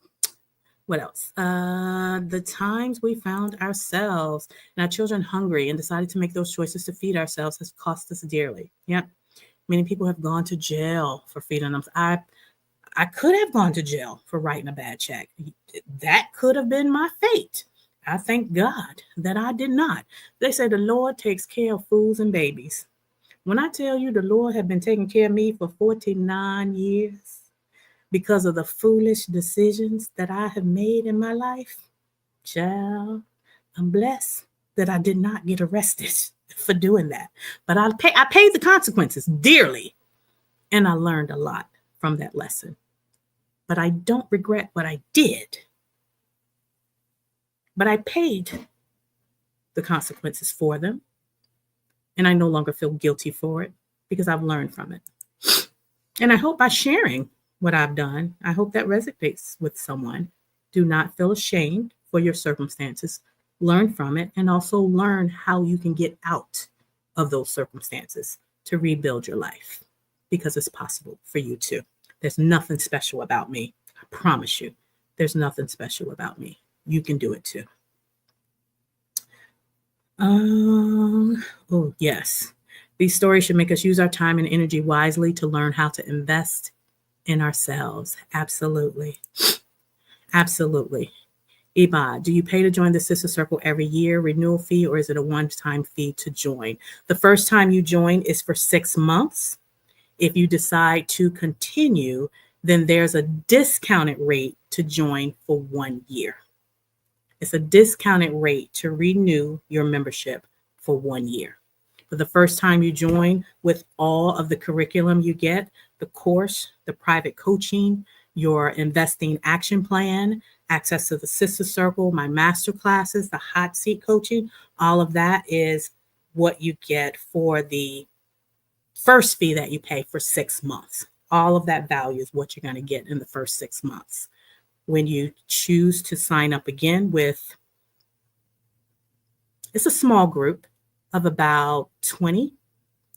What else? The times we found ourselves and our children hungry and decided to make those choices to feed ourselves has cost us dearly. Yep. Many people have gone to jail for feeding them. I could have gone to jail for writing a bad check. That could have been my fate. I thank God that I did not. They say the Lord takes care of fools and babies. When I tell you the Lord had been taking care of me for 49 years because of the foolish decisions that I have made in my life, child, I'm blessed that I did not get arrested for doing that. But I paid the consequences dearly, and I learned a lot from that lesson. But I don't regret what I did. But I paid the consequences for them. And I no longer feel guilty for it because I've learned from it. And I hope by sharing what I've done, I hope that resonates with someone. Do not feel ashamed for your circumstances. Learn from it and also learn how you can get out of those circumstances to rebuild your life, because it's possible for you too. There's nothing special about me. I promise you, there's nothing special about me. You can do it too. Oh, yes. These stories should make us use our time and energy wisely to learn how to invest in ourselves. Absolutely. Absolutely. Ibad, do you pay to join the Sister Circle every year, renewal fee, or is it a one-time fee to join? The first time you join is for 6 months. If you decide to continue, then there's a discounted rate to join for 1 year. It's a discounted rate to renew your membership for 1 year. For the first time you join, with all of the curriculum you get, the course, the private coaching, your investing action plan, access to the Sister Circle, my master classes, the hot seat coaching, all of that is what you get for the first fee that you pay for 6 months. All of that value is what you're going to get in the first 6 months. When you choose to sign up again it's a small group of about 20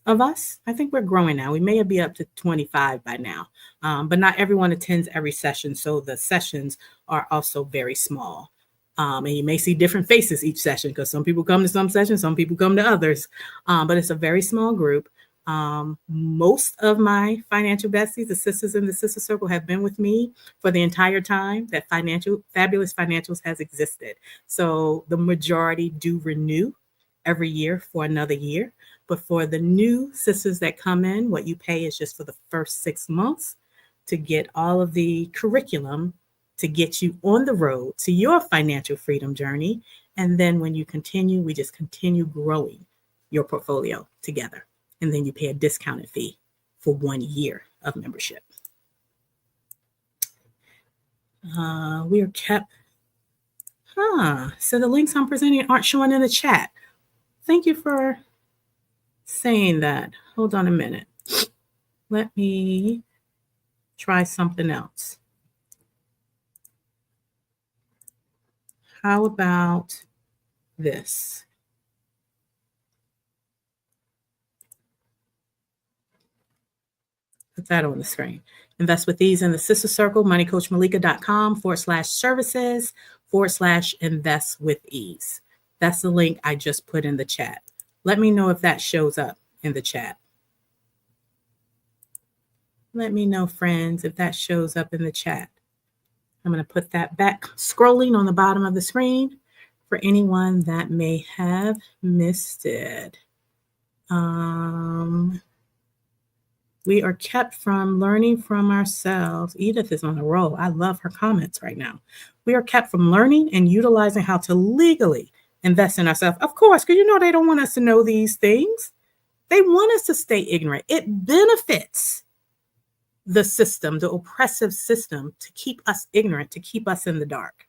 of us. I think we're growing now. We may be up to 25 by now, but not everyone attends every session. So the sessions are also very small. And you may see different faces each session because some people come to some sessions, some people come to others, but it's a very small group. Most of my financial besties, the sisters in the Sister Circle, have been with me for the entire time that Fabulous Financials has existed. So the majority do renew every year for another year. But for the new sisters that come in, what you pay is just for the first 6 months to get all of the curriculum to get you on the road to your financial freedom journey. And then when you continue, we just continue growing your portfolio together. And then you pay a discounted fee for 1 year of membership. We are kept. So the links I'm presenting aren't showing in the chat. Thank you for saying that. Hold on a minute. Let me try something else. How about this? Put that on the screen. Invest with ease in the sister circle, moneycoachmalika.com/services/invest with ease. That's the link I just put in the chat. Let me know if that shows up in the chat. Let me know, friends, if that shows up in the chat. I'm going to put that back scrolling on the bottom of the screen for anyone that may have missed it. We are kept from learning from ourselves. Edith is on a roll. I love her comments right now. We are kept from learning and utilizing how to legally invest in ourselves. Of course, because they don't want us to know these things. They want us to stay ignorant. It benefits the system, the oppressive system, to keep us ignorant, to keep us in the dark.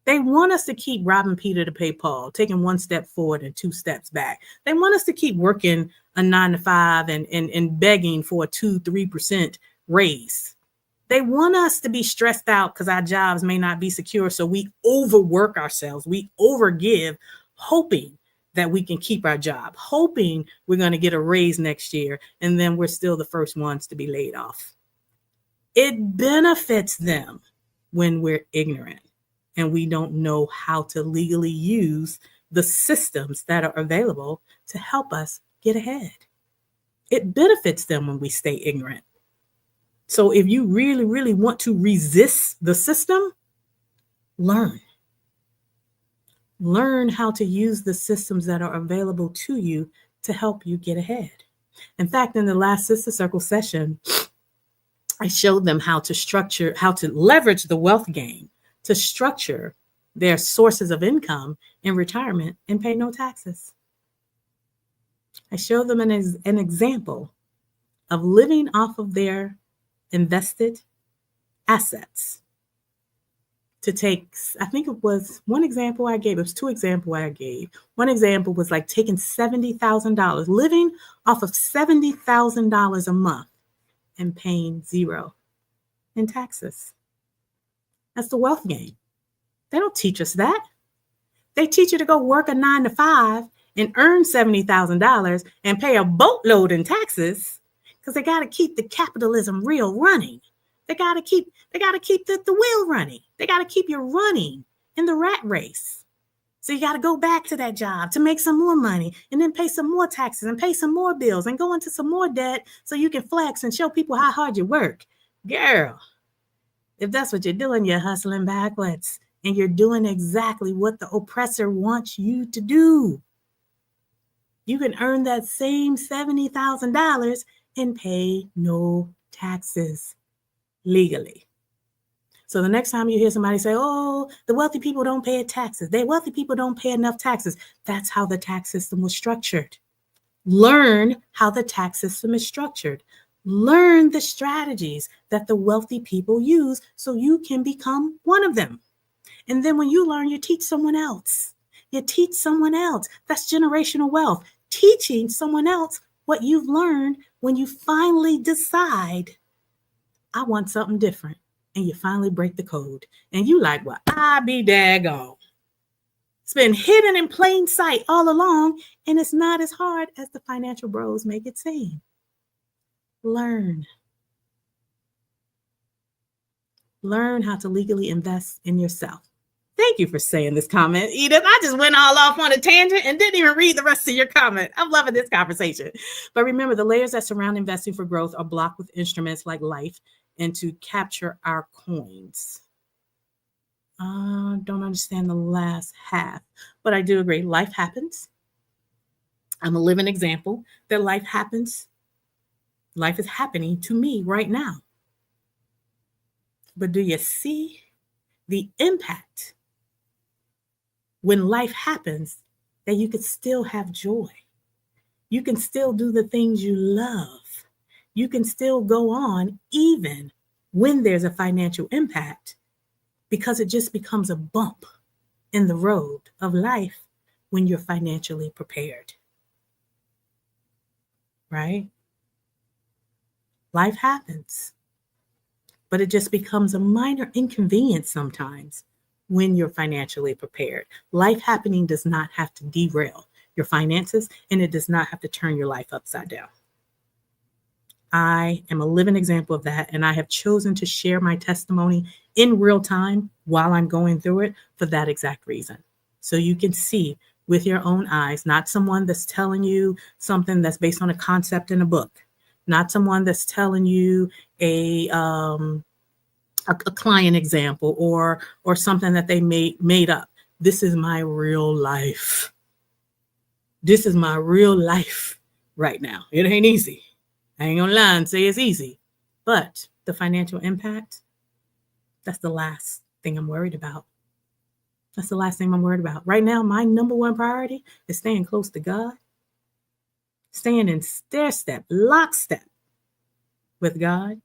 They want us to keep robbing Peter to pay Paul, taking one step forward and two steps back. They want us to keep working a 9 to 5 and begging for a 2-3% raise. They want us to be stressed out because our jobs may not be secure. So we overwork ourselves. We overgive, hoping that we can keep our job, hoping we're going to get a raise next year. And then we're still the first ones to be laid off. It benefits them when we're ignorant and we don't know how to legally use the systems that are available to help us get ahead. It benefits them when we stay ignorant. So if you really, really want to resist the system, learn. Learn how to use the systems that are available to you to help you get ahead. In fact, in the last Sister Circle session, I showed them how to leverage the wealth gain to structure their sources of income in retirement and pay no taxes. I showed them an example of living off of their invested assets to take, I think it was one example I gave. It was two examples I gave. One example was like taking $70,000, living off of $70,000 a month and paying zero in taxes. That's the wealth gain. They don't teach us that. They teach you to go work a 9 to 5 and earn $70,000 and pay a boatload in taxes because they got to keep the capitalism reel running. They got to keep the wheel running. They got to keep you running in the rat race. So you got to go back to that job to make some more money and then pay some more taxes and pay some more bills and go into some more debt so you can flex and show people how hard you work. Girl, if that's what you're doing, you're hustling backwards and you're doing exactly what the oppressor wants you to do. You can earn that same $70,000 and pay no taxes legally. So the next time you hear somebody say, oh, the wealthy people don't pay taxes. The wealthy people don't pay enough taxes. That's how the tax system was structured. Learn how the tax system is structured. Learn the strategies that the wealthy people use so you can become one of them. And then when you learn, you teach someone else. You teach someone else. That's generational wealth. Teaching someone else what you've learned when you finally decide, I want something different. And you finally break the code. And you like, well, I be daggone. It's been hidden in plain sight all along. And it's not as hard as the financial bros make it seem. Learn. Learn how to legally invest in yourself. Thank you for saying this comment, Edith. I just went all off on a tangent and didn't even read the rest of your comment. I'm loving this conversation. But remember, the layers that surround investing for growth are blocked with instruments like life and to capture our coins. Don't understand the last half, but I do agree. Life happens. I'm a living example that life happens. Life is happening to me right now. But do you see the impact when life happens that you could still have joy? You can still do the things you love. You can still go on even when there's a financial impact because it just becomes a bump in the road of life when you're financially prepared, right? Life happens, but it just becomes a minor inconvenience sometimes when you're financially prepared. Life happening does not have to derail your finances, and it does not have to turn your life upside down. I am a living example of that, and I have chosen to share my testimony in real time while I'm going through it for that exact reason. So you can see with your own eyes, not someone that's telling you something that's based on a concept in a book, not someone that's telling you a client example or something that they made up. This is my real life. This is my real life right now. It ain't easy. I ain't gonna lie and say it's easy, but the financial impact, that's the last thing I'm worried about. That's the last thing I'm worried about. Right now, my number one priority is staying close to God, staying in stair step, lockstep with God,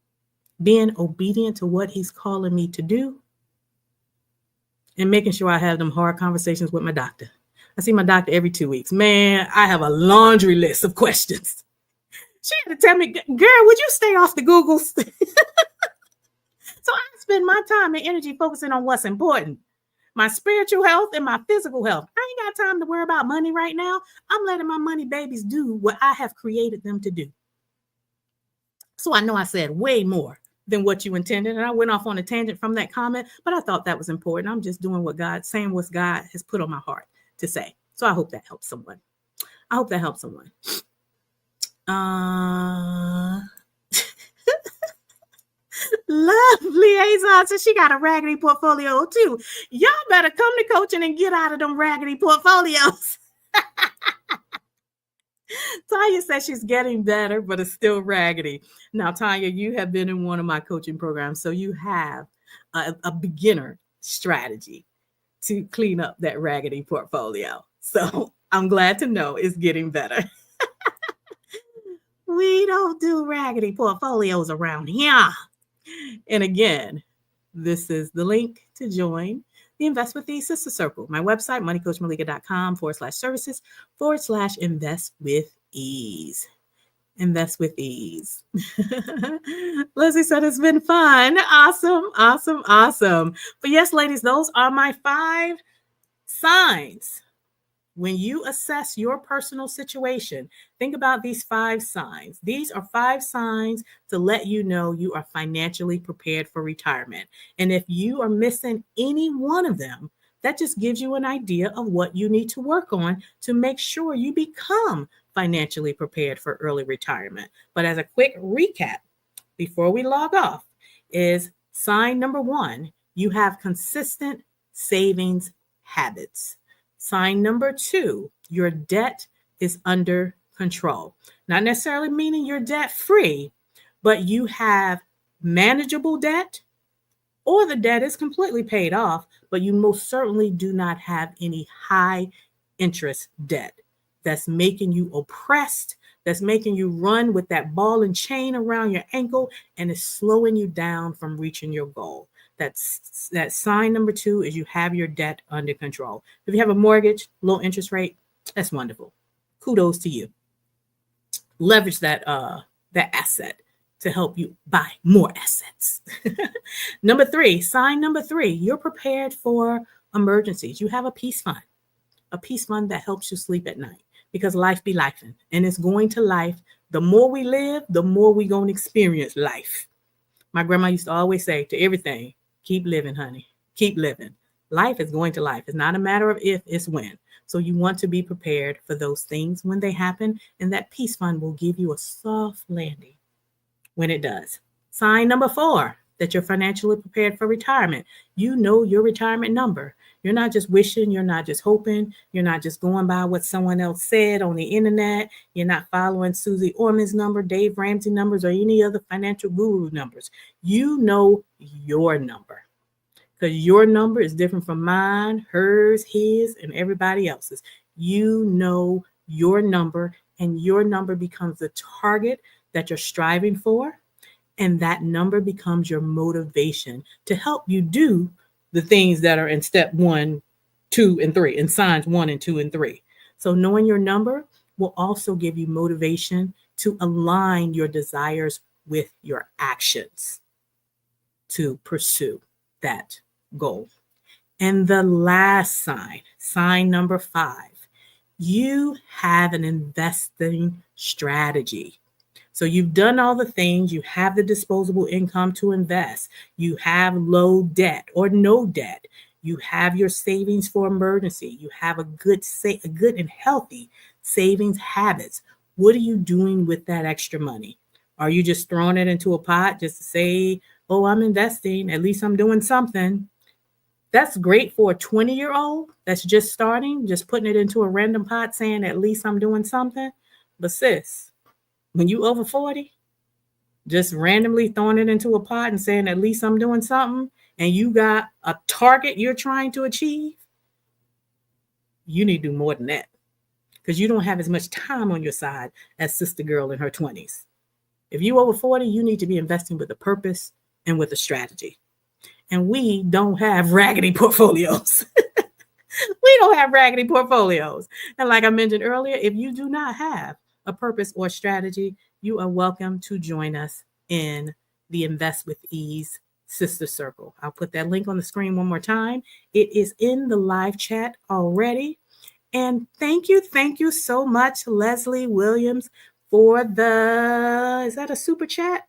being obedient to what He's calling me to do, and making sure I have them hard conversations with my doctor. I see my doctor every 2 weeks. Man, I have a laundry list of questions. She had to tell me, girl, would you stay off the Googles? So I spend my time and energy focusing on what's important. My spiritual health and my physical health. I ain't got time to worry about money right now. I'm letting my money babies do what I have created them to do. So I know I said way more than what you intended. And I went off on a tangent from that comment, but I thought that was important. I'm just doing saying what God has put on my heart to say. So I hope that helps someone. I hope that helps someone. Love Liaison says she got a raggedy portfolio too. Y'all better come to coaching and get out of them raggedy portfolios. Tanya says she's getting better, but it's still raggedy. Now, Tanya, you have been in one of my coaching programs, so you have a beginner strategy to clean up that raggedy portfolio. So I'm glad to know it's getting better. We don't do raggedy portfolios around here. And again, this is the link to join the Invest with Ease Sister Circle. My website, moneycoachmalika.com/services/invest with ease. Invest with ease. Leslie said it's been fun. Awesome, awesome, awesome. But yes, ladies, those are my 5 signs. When you assess your personal situation, think about these 5 signs. These are 5 signs to let you know you are financially prepared for retirement. And if you are missing any one of them, that just gives you an idea of what you need to work on to make sure you become financially prepared for early retirement. But as a quick recap, before we log off, is sign number 1, you have consistent savings habits. Sign number 2, your debt is under control. Not necessarily meaning you're debt free, but you have manageable debt, or the debt is completely paid off, but you most certainly do not have any high interest debt that's making you oppressed, that's making you run with that ball and chain around your ankle, and is slowing you down from reaching your goal. That sign number 2 is you have your debt under control. If you have a mortgage, low interest rate, that's wonderful. Kudos to you. Leverage that asset to help you buy more assets. Number 3, sign number 3, you're prepared for emergencies. You have a peace fund that helps you sleep at night, because life be lifing, and it's going to life. The more we live, the more we going to experience life. My grandma used to always say to everything, keep living, honey. Keep living. Life is going to life. It's not a matter of if, it's when. So you want to be prepared for those things when they happen, and that peace fund will give you a soft landing when it does. Sign number 4, that you're financially prepared for retirement. You know your retirement number. You're not just wishing, you're not just hoping, you're not just going by what someone else said on the internet. You're not following Susie Orman's number, Dave Ramsey numbers, or any other financial guru numbers. You know your number, because your number is different from mine, hers, his, and everybody else's. You know your number, and your number becomes the target that you're striving for. And that number becomes your motivation to help you do the things that are in step 1, 2, and 3, in signs 1 and 2 and 3. So knowing your number will also give you motivation to align your desires with your actions to pursue that goal. And the last sign, sign number 5, you have an investing strategy. So you've done all the things, you have the disposable income to invest, you have low debt or no debt, you have your savings for emergency, you have a good and healthy savings habits. What are you doing with that extra money? Are you just throwing it into a pot just to say, oh, I'm investing, at least I'm doing something? That's great for a 20-year-old that's just starting, just putting it into a random pot saying, at least I'm doing something. But sis, when you over 40, just randomly throwing it into a pot and saying, at least I'm doing something, and you got a target you're trying to achieve, you need to do more than that, because you don't have as much time on your side as sister girl in her 20s. If you over 40, you need to be investing with a purpose and with a strategy. And we don't have raggedy portfolios. We don't have raggedy portfolios. And like I mentioned earlier, if you do not have a purpose or strategy, you are welcome to join us in the Invest with Ease Sister Circle. I'll put that link on the screen one more time. It is in the live chat already. And thank you so much, Leslie Williams, for is that a super chat?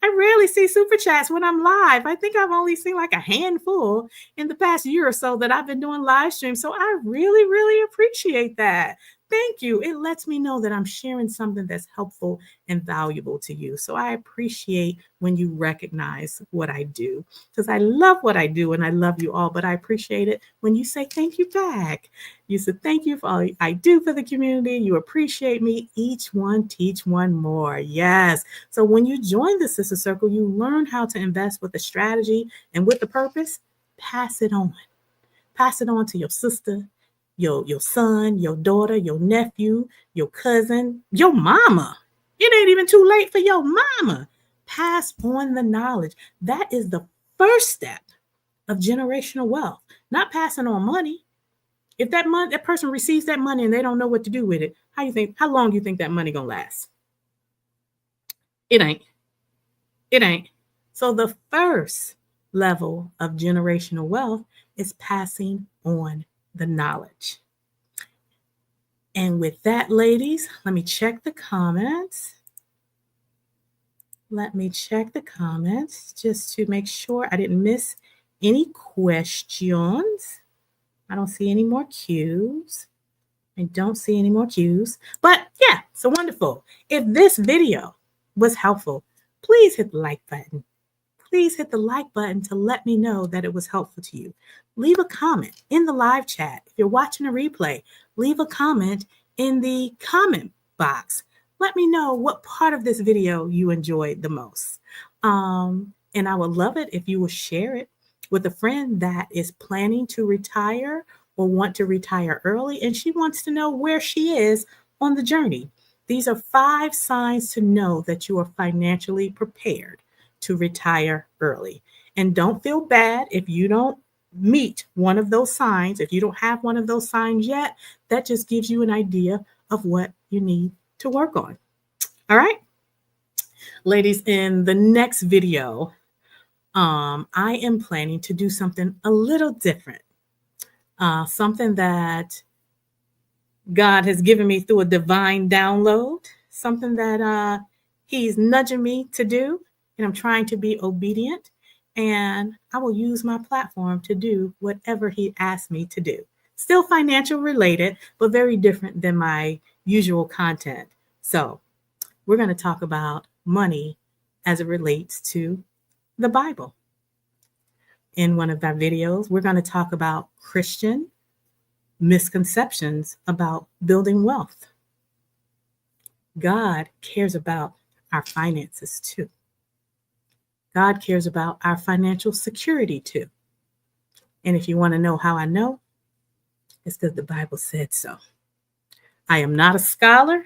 I rarely see super chats when I'm live. I think I've only seen like a handful in the past year or so that I've been doing live streams. So I really appreciate that. Thank you. It lets me know that I'm sharing something that's helpful and valuable to you. So I appreciate when you recognize what I do, because I love what I do and I love you all, but I appreciate it when you say thank you back. You said thank you for all I do for the community. You appreciate me. Each one teach one more. Yes. So when you join the Sister Circle, you learn how to invest with a strategy and with the purpose. Pass it on. Pass it on to your sister, your son, your daughter, your nephew, your cousin, your mama. It ain't even too late for your mama. Pass on the knowledge. That is the first step of generational wealth, not passing on money. If that person receives that money and they don't know what to do with it, how long do you think that money gonna last? It ain't. So the first level of generational wealth is passing on the knowledge. And with that, ladies, let me check the comments. Just to make sure I didn't miss any questions. I don't see any more cues. But yeah, so wonderful. If this video was helpful, please hit the like button. Please hit the like button to let me know that it was helpful to you. Leave a comment in the live chat. If you're watching a replay, leave a comment in the comment box. Let me know what part of this video you enjoyed the most. And I would love it if you will share it with a friend that is planning to retire or want to retire early, and she wants to know where she is on the journey. These are 5 signs to know that you are financially prepared to retire early. And don't feel bad if you don't meet one of those signs. If you don't have one of those signs yet, that just gives you an idea of what you need to work on. All right, ladies, in the next video, I am planning to do something a little different, something that God has given me through a divine download, something that he's nudging me to do, and I'm trying to be obedient, and I will use my platform to do whatever he asked me to do. Still financial related, but very different than my usual content. So we're going to talk about money as it relates to the Bible. In one of our videos, we're going to talk about Christian misconceptions about building wealth. God cares about our finances too. God cares about our financial security too. And if you want to know how I know, it's because the Bible said so. I am not a scholar.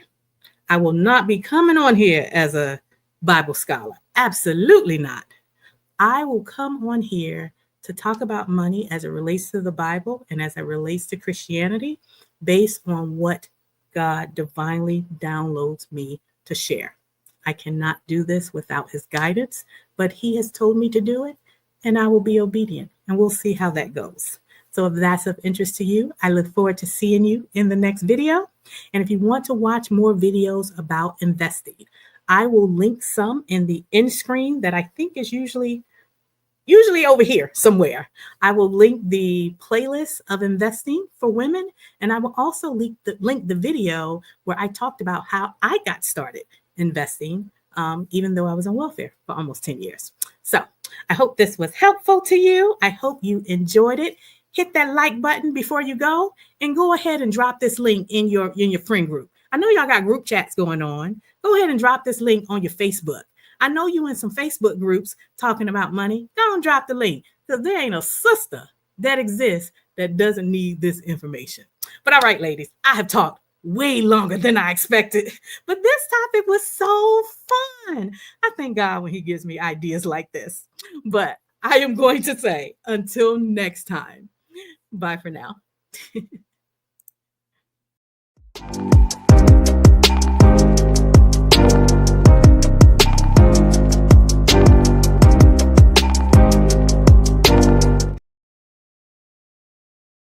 I will not be coming on here as a Bible scholar. Absolutely not. I will come on here to talk about money as it relates to the Bible and as it relates to Christianity based on what God divinely downloads me to share. I cannot do this without his guidance, but he has told me to do it, and I will be obedient, and we'll see how that goes. So if that's of interest to you, I look forward to seeing you in the next video. And if you want to watch more videos about investing, I will link some in the end screen that I think is usually over here somewhere. I will link the playlist of investing for women, and I will also link the video where I talked about how I got started investing, even though I was on welfare for almost 10 years. So I hope this was helpful to you. I hope you enjoyed it. Hit that like button before you go, and go ahead and drop this link in your friend group. I know y'all got group chats going on. Go ahead and drop this link on your Facebook. I know you in some Facebook groups talking about money. Don't drop the link, because there ain't a sister that exists that doesn't need this information. But all right, ladies, I have talked way longer than I expected, but this topic was so fun. I thank God when he gives me ideas like this. But I am going to say, until next time, bye for now.